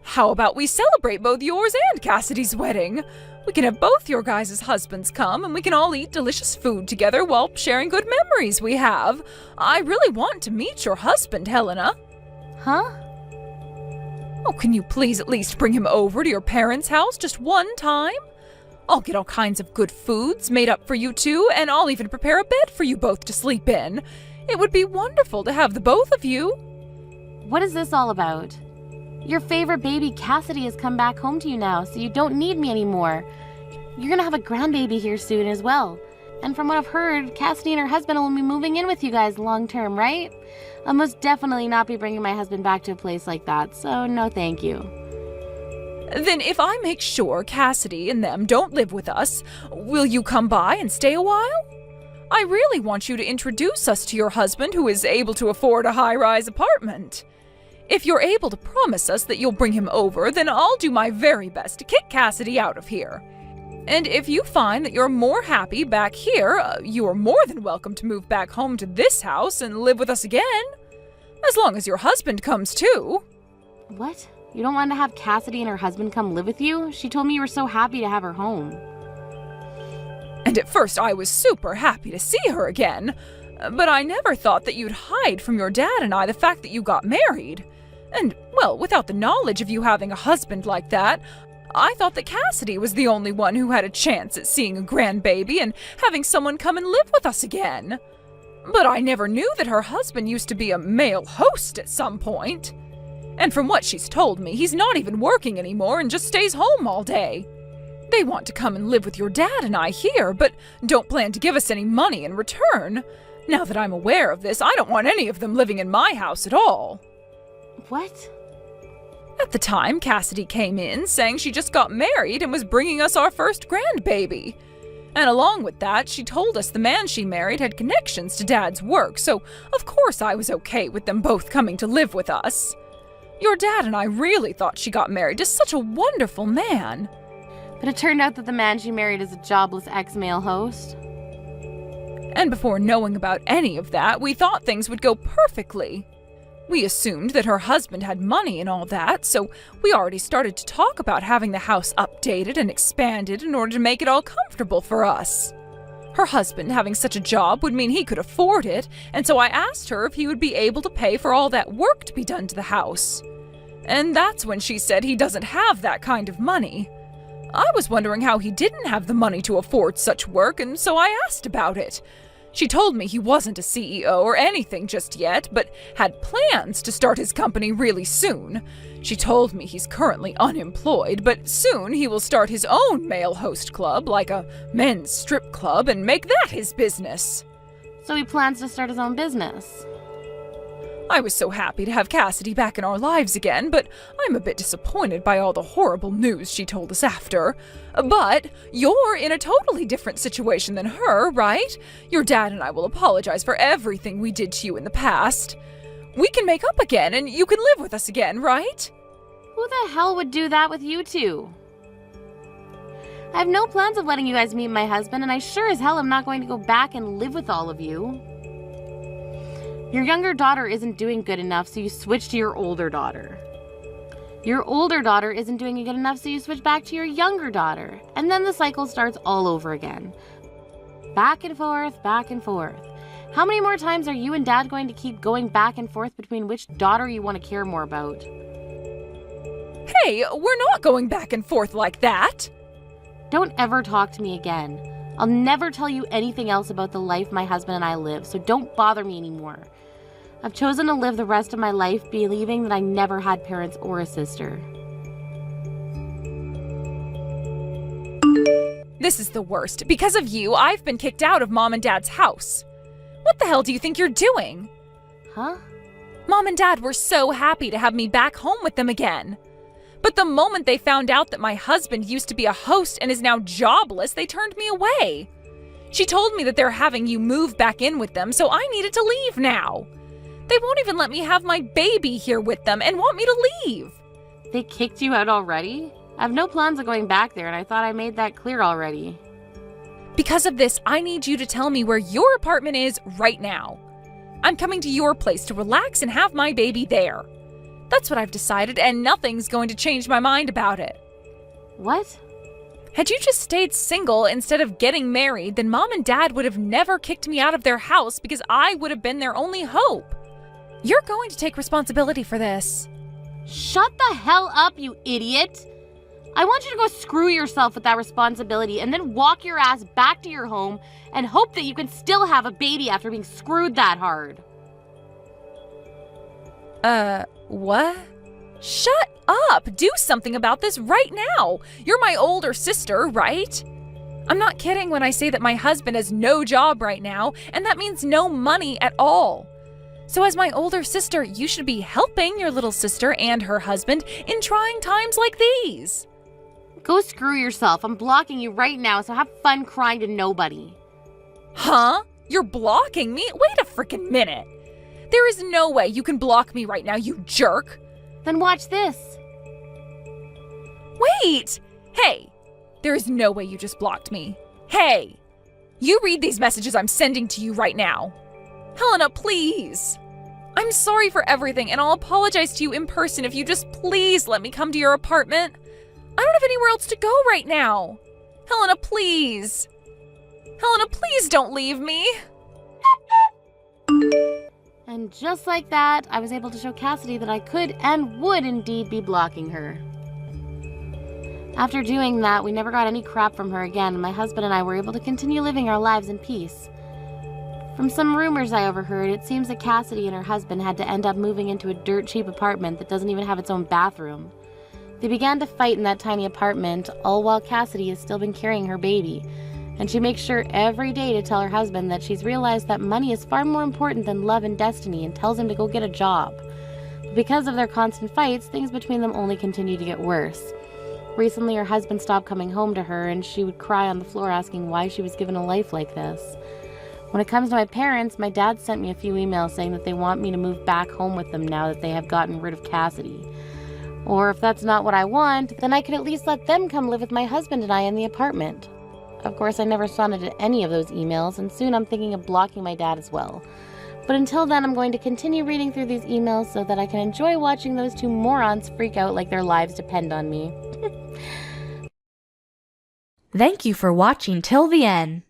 How about we celebrate both yours and Cassidy's wedding? We can have both your guys' husbands come, and we can all eat delicious food together while sharing good memories we have. I really want to meet your husband, Helena. Huh? Oh, can you please at least bring him over to your parents' house just one time? I'll get all kinds of good foods made up for you two, and I'll even prepare a bed for you both to sleep in. It would be wonderful to have the both of you. What is this all about? Your favorite baby, Cassidy, has come back home to you now, so you don't need me anymore. You're gonna have a grandbaby here soon as well. And from what I've heard, Cassidy and her husband will be moving in with you guys long term, right? I'll most definitely not be bringing my husband back to a place like that, so no thank you. Then if I make sure Cassidy and them don't live with us, will you come by and stay a while? I really want you to introduce us to your husband who is able to afford a high-rise apartment. If you're able to promise us that you'll bring him over, then I'll do my very best to kick Cassidy out of here. And if you find that you're more happy back here, you are more than welcome to move back home to this house and live with us again. As long as your husband comes too. What? You don't want to have Cassidy and her husband come live with you? She told me you were so happy to have her home. And at first I was super happy to see her again. But I never thought that you'd hide from your dad and I the fact that you got married. And, well, without the knowledge of you having a husband like that, I thought that Cassidy was the only one who had a chance at seeing a grandbaby and having someone come and live with us again. But I never knew that her husband used to be a male host at some point. And from what she's told me, he's not even working anymore and just stays home all day. They want to come and live with your dad and I here, but don't plan to give us any money in return. Now that I'm aware of this, I don't want any of them living in my house at all. What? At the time, Cassidy came in saying she just got married and was bringing us our first grandbaby. And along with that, she told us the man she married had connections to Dad's work, so of course I was okay with them both coming to live with us. Your dad and I really thought she got married to such a wonderful man. But it turned out that the man she married is a jobless ex-male host. And before knowing about any of that, we thought things would go perfectly. We assumed that her husband had money and all that, so we already started to talk about having the house updated and expanded in order to make it all comfortable for us. Her husband having such a job would mean he could afford it, and so I asked her if he would be able to pay for all that work to be done to the house. And that's when she said he doesn't have that kind of money. I was wondering how he didn't have the money to afford such work, and so I asked about it. She told me he wasn't a CEO or anything just yet, but had plans to start his company really soon. She told me he's currently unemployed, but soon he will start his own male host club, like a men's strip club, and make that his business. So he plans to start his own business. I was so happy to have Cassidy back in our lives again, but I'm a bit disappointed by all the horrible news she told us after. But you're in a totally different situation than her, right? Your dad and I will apologize for everything we did to you in the past. We can make up again, and you can live with us again, right? Who the hell would do that with you two? I have no plans of letting you guys meet my husband, and I sure as hell am not going to go back and live with all of you. Your younger daughter isn't doing good enough, so you switch to your older daughter. Your older daughter isn't doing good enough, so you switch back to your younger daughter. And then the cycle starts all over again. Back and forth, back and forth. How many more times are you and Dad going to keep going back and forth between which daughter you want to care more about? Hey, we're not going back and forth like that. Don't ever talk to me again. I'll never tell you anything else about the life my husband and I live, so don't bother me anymore. I've chosen to live the rest of my life believing that I never had parents or a sister. This is the worst. Because of you, I've been kicked out of Mom and Dad's house. What the hell do you think you're doing? Huh? Mom and Dad were so happy to have me back home with them again. But the moment they found out that my husband used to be a host and is now jobless, they turned me away. She told me that they're having you move back in with them, so I needed to leave now. They won't even let me have my baby here with them and want me to leave. They kicked you out already? I have no plans of going back there, and I thought I made that clear already. Because of this, I need you to tell me where your apartment is right now. I'm coming to your place to relax and have my baby there. That's what I've decided, and nothing's going to change my mind about it. What? Had you just stayed single instead of getting married, then Mom and Dad would have never kicked me out of their house because I would have been their only hope. You're going to take responsibility for this. Shut the hell up, you idiot! I want you to go screw yourself with that responsibility and then walk your ass back to your home and hope that you can still have a baby after being screwed that hard. What? Shut up! Do something about this right now! You're my older sister, right? I'm not kidding when I say that my husband has no job right now, and that means no money at all. So as my older sister, you should be helping your little sister and her husband in trying times like these. Go screw yourself. I'm blocking you right now, so have fun crying to nobody. Huh? You're blocking me? Wait a freaking minute. There is no way you can block me right now, you jerk. Then watch this. Wait! Hey! There is no way you just blocked me. Hey! You read these messages I'm sending to you right now. Helena, please! I'm sorry for everything, and I'll apologize to you in person if you just please let me come to your apartment. I don't have anywhere else to go right now. Helena, please. Helena, please don't leave me. And just like that, I was able to show Cassidy that I could and would indeed be blocking her. After doing that, we never got any crap from her again, and my husband and I were able to continue living our lives in peace. From some rumors I overheard, it seems that Cassidy and her husband had to end up moving into a dirt cheap apartment that doesn't even have its own bathroom. They began to fight in that tiny apartment, all while Cassidy has still been carrying her baby, and she makes sure every day to tell her husband that she's realized that money is far more important than love and destiny and tells him to go get a job. But because of their constant fights, things between them only continue to get worse. Recently, her husband stopped coming home to her, and she would cry on the floor asking why she was given a life like this. When it comes to my parents, my dad sent me a few emails saying that they want me to move back home with them now that they have gotten rid of Cassidy. Or if that's not what I want, then I could at least let them come live with my husband and I in the apartment. Of course, I never responded to any of those emails, and soon I'm thinking of blocking my dad as well. But until then, I'm going to continue reading through these emails so that I can enjoy watching those two morons freak out like their lives depend on me. Thank you for watching till the end.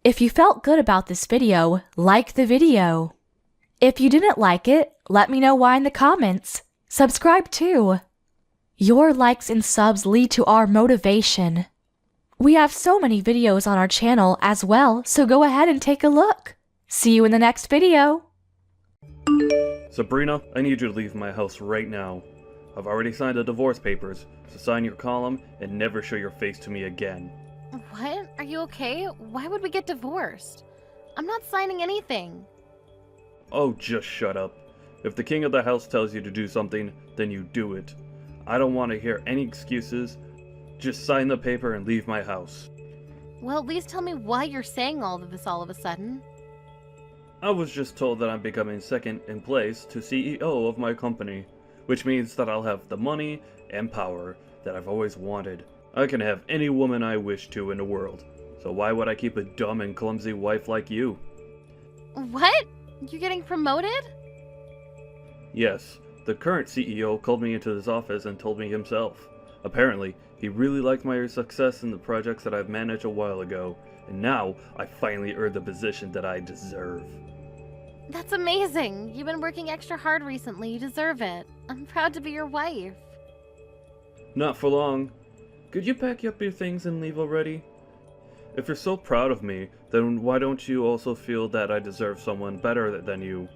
If you felt good about this video, like the video. If you didn't like it, let me know why in the comments. Subscribe too. Your likes and subs lead to our motivation. We have so many videos on our channel as well, so go ahead and take a look. See you in the next video. Sabrina, I need you to leave my house right now. I've already signed the divorce papers, so sign your column and never show your face to me again. What? Are you okay? Why would we get divorced? I'm not signing anything. Oh, just shut up. If the king of the house tells you to do something, then you do it. I don't want to hear any excuses. Just sign the paper and leave my house. Well, at least tell me why you're saying all of this all of a sudden. I was just told that I'm becoming second in place to CEO of my company, which means that I'll have the money and power that I've always wanted. I can have any woman I wish to in the world, so why would I keep a dumb and clumsy wife like you? What? You're getting promoted? Yes, the current CEO called me into his office and told me himself. Apparently, he really liked my success in the projects that I've managed a while ago, and now I finally earned the position that I deserve. That's amazing. You've been working extra hard recently. You deserve it. I'm proud to be your wife. Not for long. Could you pack up your things and leave already? If you're so proud of me, then why don't you also feel that I deserve someone better than you?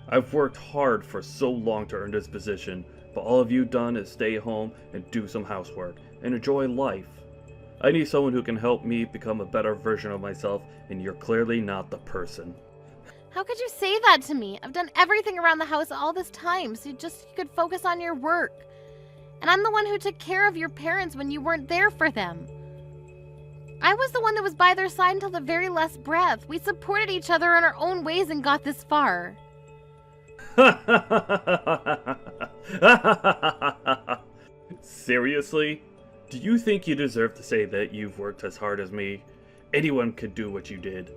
I've worked hard for so long to earn this position, but all of you done is stay home and do some housework and enjoy life. I need someone who can help me become a better version of myself, and you're clearly not the person. How could you say that to me? I've done everything around the house all this time, so you could focus on your work. And I'm the one who took care of your parents when you weren't there for them. I was the one that was by their side until the very last breath. We supported each other in our own ways and got this far. Seriously? Do you think you deserve to say that you've worked as hard as me? Anyone could do what you did.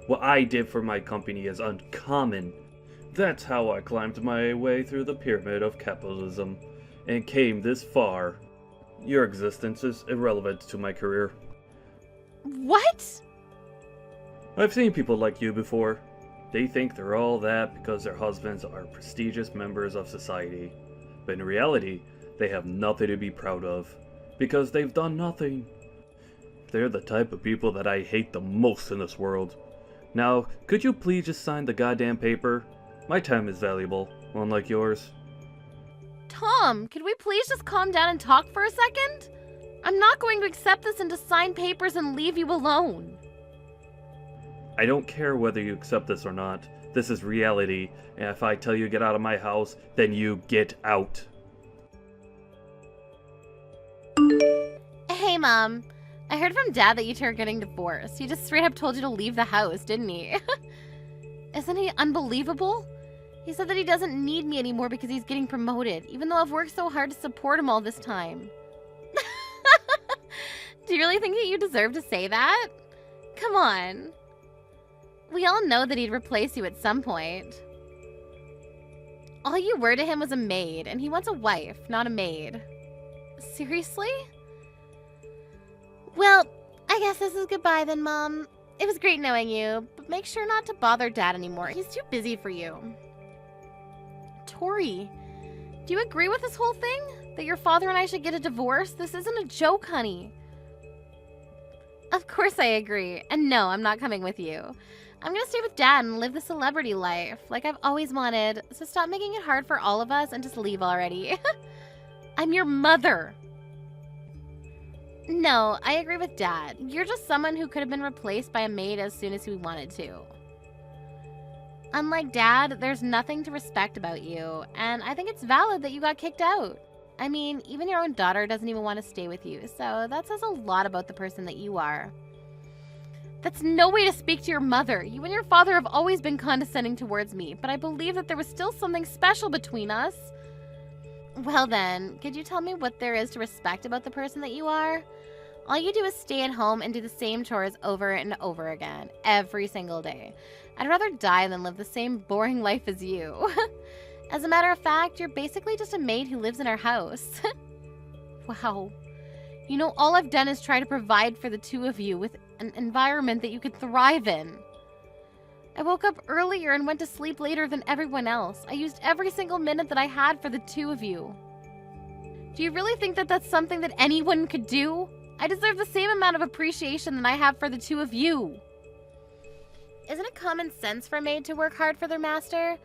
What I did for my company is uncommon. That's how I climbed my way through the pyramid of capitalism and came this far. Your existence is irrelevant to my career. What? I've seen people like you before. They think they're all that because their husbands are prestigious members of society. But in reality, they have nothing to be proud of, because they've done nothing. They're the type of people that I hate the most in this world. Now, could you please just sign the goddamn paper? My time is valuable, unlike yours. Tom, could we please just calm down and talk for a second? I'm not going to accept this and to sign papers and leave you alone. I don't care whether you accept this or not. This is reality, and if I tell you to get out of my house, then you get out. Hey, Mom. I heard from Dad that you two are getting divorced. He just straight up told you to leave the house, didn't he? Isn't he unbelievable? He said that he doesn't need me anymore because he's getting promoted, even though I've worked so hard to support him all this time. Do you really think that you deserve to say that? Come on. We all know that he'd replace you at some point. All you were to him was a maid, and he wants a wife, not a maid. Seriously? Well, I guess this is goodbye then, Mom. It was great knowing you, but make sure not to bother Dad anymore. He's too busy for you. Tori, do you agree with this whole thing? That your father and I should get a divorce? This isn't a joke, honey. Of course I agree. And no, I'm not coming with you. I'm gonna stay with Dad and live the celebrity life, like I've always wanted. So stop making it hard for all of us and just leave already. I'm your mother. No, I agree with Dad. You're just someone who could have been replaced by a maid as soon as we wanted to. Unlike Dad, there's nothing to respect about you, and I think it's valid that you got kicked out. I mean, even your own daughter doesn't even want to stay with you, so that says a lot about the person that you are. That's no way to speak to your mother. You and your father have always been condescending towards me, but I believe that there was still something special between us. Well then, could you tell me what there is to respect about the person that you are? All you do is stay at home and do the same chores over and over again, every single day. I'd rather die than live the same boring life as you. As a matter of fact, you're basically just a maid who lives in our house. Wow. You know, all I've done is try to provide for the two of you with an environment that you could thrive in. I woke up earlier and went to sleep later than everyone else. I used every single minute that I had for the two of you. Do you really think that that's something that anyone could do? I deserve the same amount of appreciation that I have for the two of you. Isn't it common sense for a maid to work hard for their master?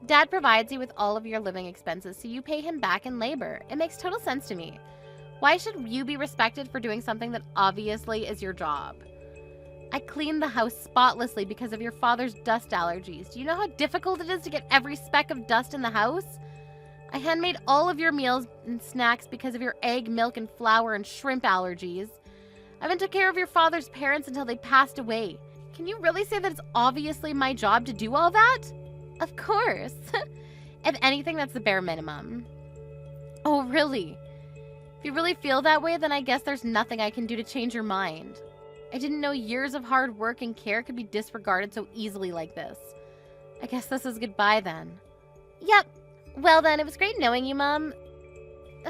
Dad provides you with all of your living expenses, so you pay him back in labor. It makes total sense to me. Why should you be respected for doing something that obviously is your job? I cleaned the house spotlessly because of your father's dust allergies. Do you know how difficult it is to get every speck of dust in the house? I handmade all of your meals and snacks because of your egg, milk, and flour and shrimp allergies. I even took care of your father's parents until they passed away. Can you really say that it's obviously my job to do all that? Of course. If anything, that's the bare minimum. Oh, really? If you really feel that way, then I guess there's nothing I can do to change your mind. I didn't know years of hard work and care could be disregarded so easily like this. I guess this is goodbye then. Yep. Well then, it was great knowing you, Mom.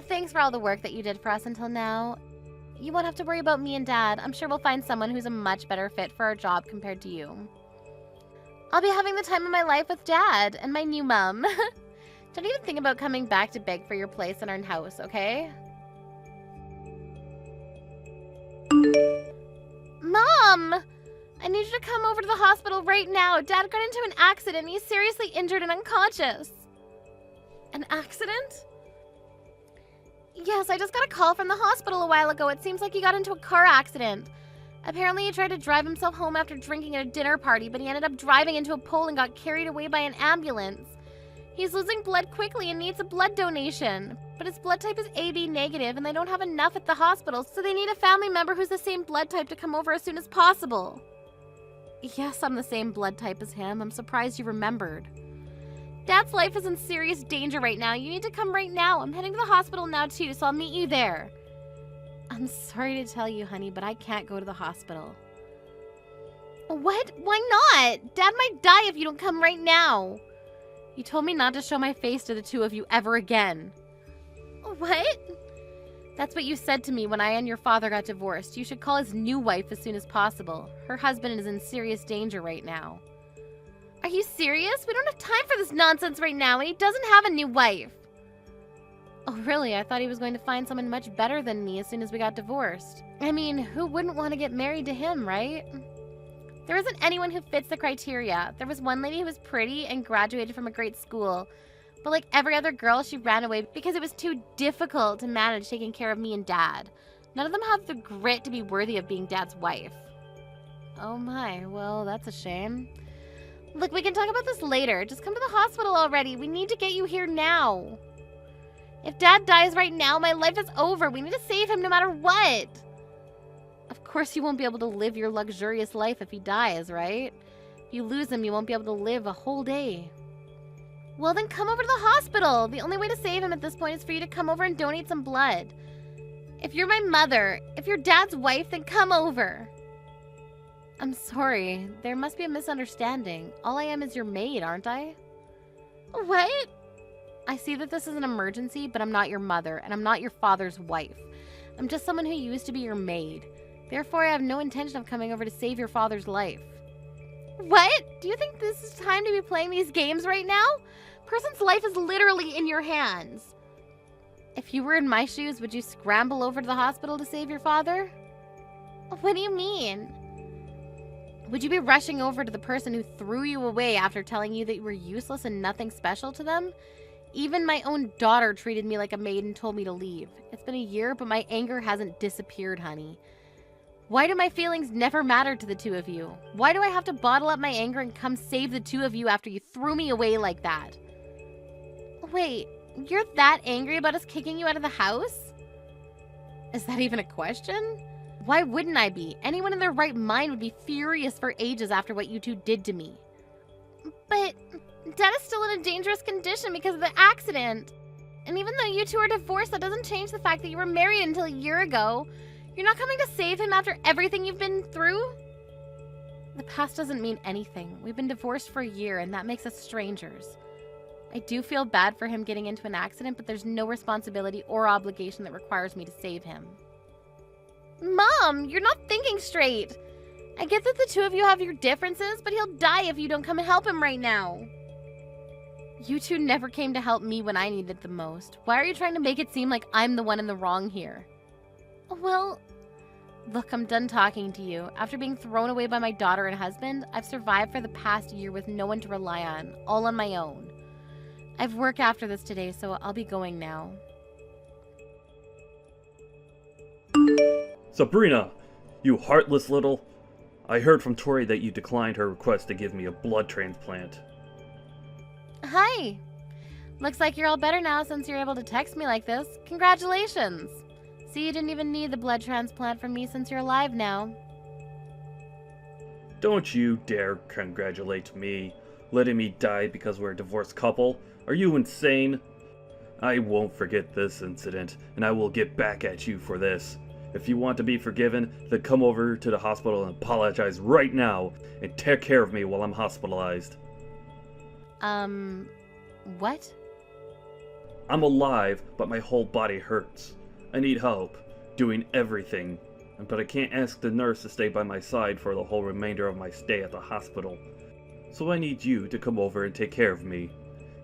Thanks for all the work that you did for us until now. You won't have to worry about me and Dad. I'm sure we'll find someone who's a much better fit for our job compared to you. I'll be having the time of my life with Dad and my new mom. Don't even think about coming back to beg for your place in our house, okay? Mom! I need you to come over to the hospital right now. Dad got into an accident. He's seriously injured and unconscious. An accident? Yes, I just got a call from the hospital a while ago. It seems like he got into a car accident. Apparently he tried to drive himself home after drinking at a dinner party, but he ended up driving into a pole and got carried away by an ambulance. He's losing blood quickly and needs a blood donation. But his blood type is AB negative and they don't have enough at the hospital, so they need a family member who's the same blood type to come over as soon as possible. Yes, I'm the same blood type as him. I'm surprised you remembered. Dad's life is in serious danger right now. You need to come right now. I'm heading to the hospital now too, so I'll meet you there. I'm sorry to tell you, honey, but I can't go to the hospital. What? Why not? Dad might die if you don't come right now. You told me not to show my face to the two of you ever again. What? That's what you said to me when I and your father got divorced. You should call his new wife as soon as possible. Her husband is in serious danger right now. Are you serious? We don't have time for this nonsense right now, and he doesn't have a new wife. Oh, really? I thought he was going to find someone much better than me as soon as we got divorced. I mean, who wouldn't want to get married to him, right? There isn't anyone who fits the criteria. There was one lady who was pretty and graduated from a great school. But like every other girl, she ran away because it was too difficult to manage taking care of me and Dad. None of them have the grit to be worthy of being Dad's wife. Oh my, well, that's a shame. Look, we can talk about this later. Just come to the hospital already. We need to get you here now. If Dad dies right now, my life is over. We need to save him no matter what. Of course you won't be able to live your luxurious life if he dies, right? If you lose him, you won't be able to live a whole day. Well, then come over to the hospital. The only way to save him at this point is for you to come over and donate some blood. If you're my mother, if you're Dad's wife, then come over. I'm sorry. There must be a misunderstanding. All I am is your maid, aren't I? What? I see that this is an emergency, but I'm not your mother, and I'm not your father's wife. I'm just someone who used to be your maid. Therefore, I have no intention of coming over to save your father's life. What? Do you think this is time to be playing these games right now? Person's life is literally in your hands. If you were in my shoes, would you scramble over to the hospital to save your father? What do you mean? Would you be rushing over to the person who threw you away after telling you that you were useless and nothing special to them? Even my own daughter treated me like a maid and told me to leave. It's been a year, but my anger hasn't disappeared, honey. Why do my feelings never matter to the two of you? Why do I have to bottle up my anger and come save the two of you after you threw me away like that? Wait, you're that angry about us kicking you out of the house? Is that even a question? Why wouldn't I be? Anyone in their right mind would be furious for ages after what you two did to me. But Dad is still in a dangerous condition because of the accident. And even though you two are divorced, that doesn't change the fact that you were married until a year ago. You're not coming to save him after everything you've been through? The past doesn't mean anything. We've been divorced for a year, and that makes us strangers. I do feel bad for him getting into an accident, but there's no responsibility or obligation that requires me to save him. Mom, you're not thinking straight. I get that the two of you have your differences, but he'll die if you don't come and help him right now. You two never came to help me when I needed the most. Why are you trying to make it seem like I'm the one in the wrong here? Well, look, I'm done talking to you. After being thrown away by my daughter and husband, I've survived for the past year with no one to rely on, all on my own. I've work after this today, so I'll be going now. Sabrina, you heartless little... I heard from Tori that you declined her request to give me a blood transplant. Hi. Looks like you're all better now since you're able to text me like this. Congratulations. See, you didn't even need the blood transplant from me since you're alive now. Don't you dare congratulate me, letting me die because we're a divorced couple. Are you insane? I won't forget this incident, and I will get back at you for this. If you want to be forgiven, then come over to the hospital and apologize right now, and take care of me while I'm hospitalized. What? I'm alive, but my whole body hurts. I need help, doing everything, but I can't ask the nurse to stay by my side for the whole remainder of my stay at the hospital. So I need you to come over and take care of me.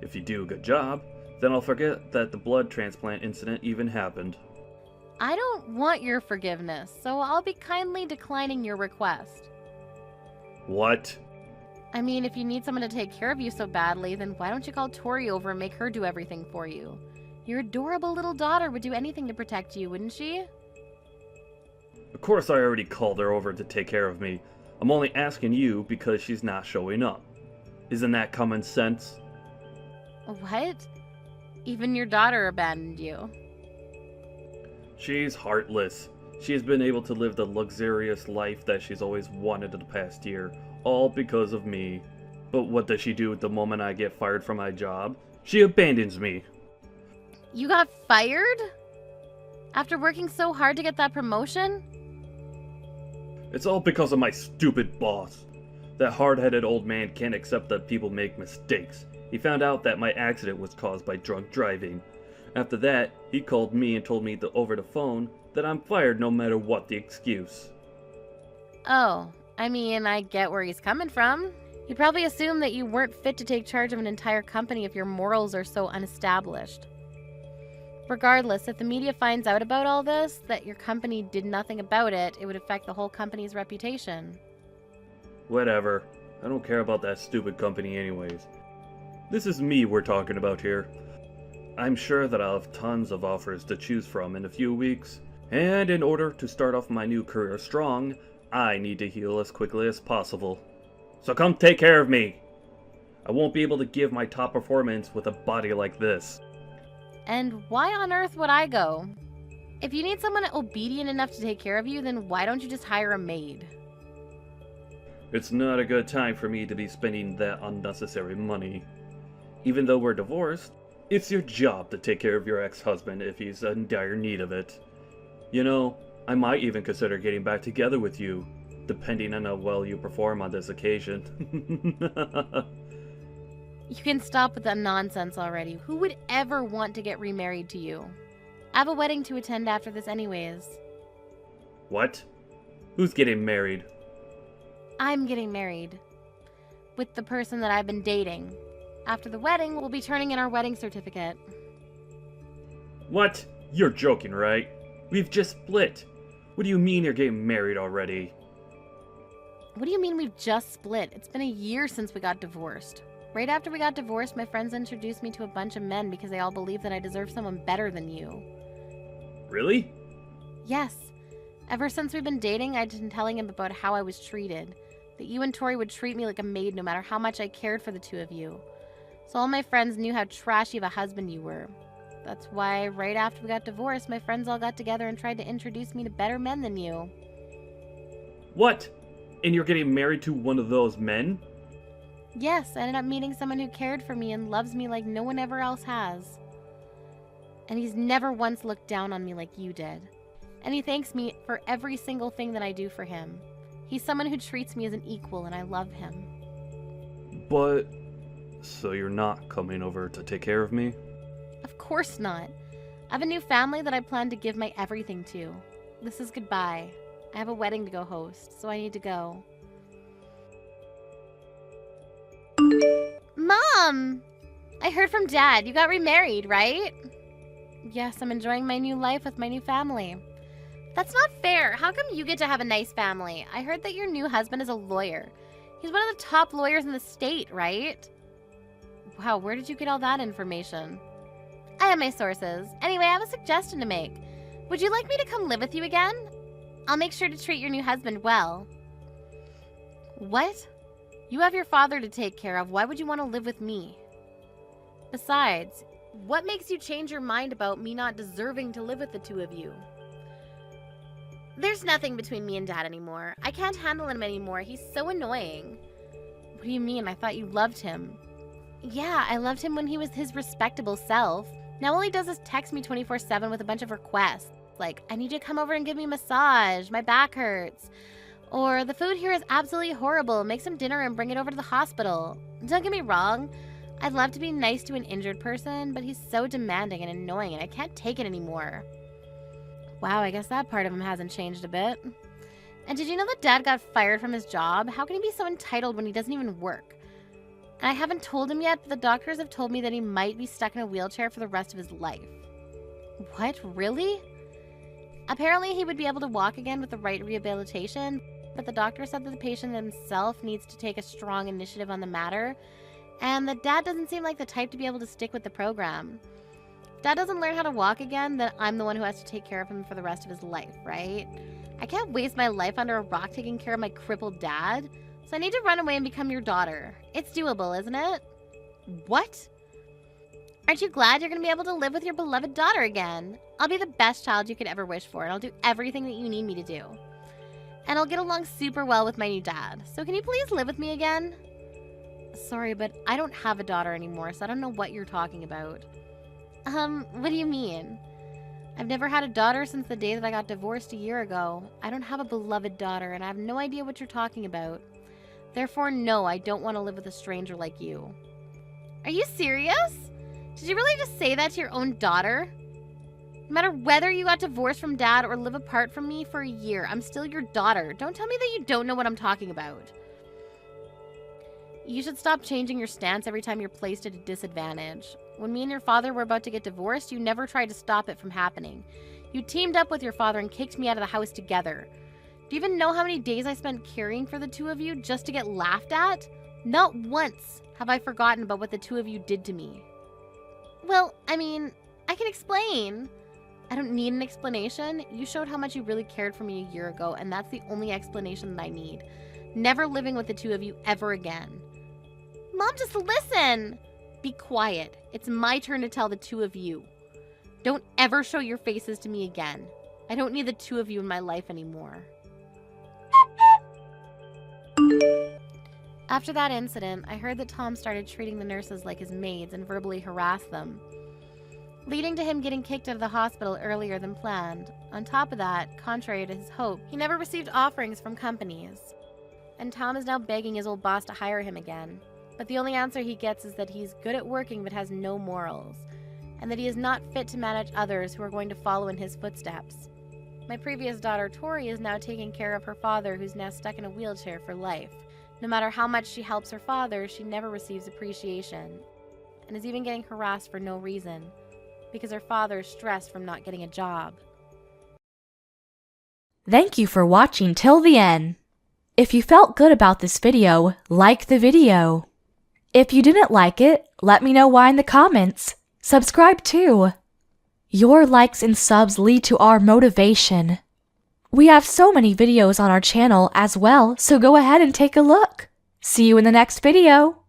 If you do a good job, then I'll forget that the blood transplant incident even happened. I don't want your forgiveness, so I'll be kindly declining your request. What? I mean, if you need someone to take care of you so badly, then why don't you call Tori over and make her do everything for you? Your adorable little daughter would do anything to protect you, wouldn't she? Of course I already called her over to take care of me. I'm only asking you because she's not showing up. Isn't that common sense? What? Even your daughter abandoned you. She's heartless. She has been able to live the luxurious life that she's always wanted in the past year, all because of me. But what does she do the moment I get fired from my job? She abandons me. You got fired? After working so hard to get that promotion? It's all because of my stupid boss. That hard-headed old man can't accept that people make mistakes. He found out that my accident was caused by drunk driving. After that, he called me and told me over the phone that I'm fired no matter what the excuse. Oh, I mean, I get where he's coming from. He probably assumed that you weren't fit to take charge of an entire company if your morals are so unestablished. Regardless, if the media finds out about all this, that your company did nothing about it, it would affect the whole company's reputation. Whatever. I don't care about that stupid company anyways. This is me we're talking about here. I'm sure that I'll have tons of offers to choose from in a few weeks. And in order to start off my new career strong, I need to heal as quickly as possible. So come take care of me! I won't be able to give my top performance with a body like this. And why on earth would I go? If you need someone obedient enough to take care of you, then why don't you just hire a maid? It's not a good time for me to be spending that unnecessary money. Even though we're divorced, it's your job to take care of your ex-husband if he's in dire need of it. You know, I might even consider getting back together with you, depending on how well you perform on this occasion. You can stop with that nonsense already. Who would ever want to get remarried to you? I have a wedding to attend after this anyways. What? Who's getting married? I'm getting married. With the person that I've been dating. After the wedding, we'll be turning in our wedding certificate. What? You're joking, right? We've just split. What do you mean you're getting married already? What do you mean we've just split? It's been a year since we got divorced. Right after we got divorced, my friends introduced me to a bunch of men because they all believe that I deserve someone better than you. Really? Yes. Ever since we've been dating, I've been telling him about how I was treated. That you and Tori would treat me like a maid no matter how much I cared for the two of you. So all my friends knew how trashy of a husband you were. That's why right after we got divorced, my friends all got together and tried to introduce me to better men than you. What? And you're getting married to one of those men? Yes, I ended up meeting someone who cared for me and loves me like no one ever else has. And he's never once looked down on me like you did. And he thanks me for every single thing that I do for him. He's someone who treats me as an equal and I love him. But... so you're not coming over to take care of me? Of course not. I have a new family that I plan to give my everything to. This is goodbye. I have a wedding to go host, so I need to go. Mom! I heard from Dad. You got remarried, right? Yes, I'm enjoying my new life with my new family. That's not fair. How come you get to have a nice family? I heard that your new husband is a lawyer. He's one of the top lawyers in the state, right? Wow, where did you get all that information? I have my sources. Anyway, I have a suggestion to make. Would you like me to come live with you again? I'll make sure to treat your new husband well. What? You have your father to take care of. Why would you want to live with me? Besides, what makes you change your mind about me not deserving to live with the two of you? There's nothing between me and Dad anymore. I can't handle him anymore. He's so annoying. What do you mean? I thought you loved him. Yeah, I loved him when he was his respectable self. Now all he does is text me 24/7 with a bunch of requests. Like, I need you to come over and give me a massage. My back hurts. Or, the food here is absolutely horrible. Make some dinner and bring it over to the hospital. Don't get me wrong. I'd love to be nice to an injured person, but he's so demanding and annoying and I can't take it anymore. Wow, I guess that part of him hasn't changed a bit. And did you know that Dad got fired from his job? How can he be so entitled when he doesn't even work? And I haven't told him yet, but the doctors have told me that he might be stuck in a wheelchair for the rest of his life. What? Really? Apparently, he would be able to walk again with the right rehabilitation, but the doctor said that the patient himself needs to take a strong initiative on the matter, and that Dad doesn't seem like the type to be able to stick with the program. If Dad doesn't learn how to walk again, then I'm the one who has to take care of him for the rest of his life, right? I can't waste my life under a rock taking care of my crippled dad, so I need to run away and become your daughter. It's doable, isn't it? What? Aren't you glad you're going to be able to live with your beloved daughter again? I'll be the best child you could ever wish for, and I'll do everything that you need me to do. And I'll get along super well with my new dad. So can you please live with me again? Sorry, but I don't have a daughter anymore, so I don't know what you're talking about. What do you mean? I've never had a daughter since the day that I got divorced a year ago. I don't have a beloved daughter, and I have no idea what you're talking about. Therefore, no, I don't want to live with a stranger like you. Are you serious? Did you really just say that to your own daughter? No matter whether you got divorced from Dad or live apart from me for a year, I'm still your daughter. Don't tell me that you don't know what I'm talking about. You should stop changing your stance every time you're placed at a disadvantage. When me and your father were about to get divorced, you never tried to stop it from happening. You teamed up with your father and kicked me out of the house together. Do you even know how many days I spent caring for the two of you just to get laughed at? Not once have I forgotten about what the two of you did to me. Well, I mean, I can explain. I don't need an explanation. You showed how much you really cared for me a year ago, and that's the only explanation that I need. Never living with the two of you ever again. Mom, just listen. Be quiet. It's my turn to tell the two of you. Don't ever show your faces to me again. I don't need the two of you in my life anymore. After that incident, I heard that Tom started treating the nurses like his maids and verbally harassed them, leading to him getting kicked out of the hospital earlier than planned. On top of that, contrary to his hope, he never received offerings from companies. And Tom is now begging his old boss to hire him again. But the only answer he gets is that he's good at working but has no morals, and that he is not fit to manage others who are going to follow in his footsteps. My previous daughter, Tori, is now taking care of her father, who's now stuck in a wheelchair for life. No matter how much she helps her father, she never receives appreciation, and is even getting harassed for no reason, because her father is stressed from not getting a job. Thank you for watching till the end. If you felt good about this video, like the video. If you didn't like it, let me know why in the comments. Subscribe too. Your likes and subs lead to our motivation. We have so many videos on our channel as well, so go ahead and take a look. See you in the next video.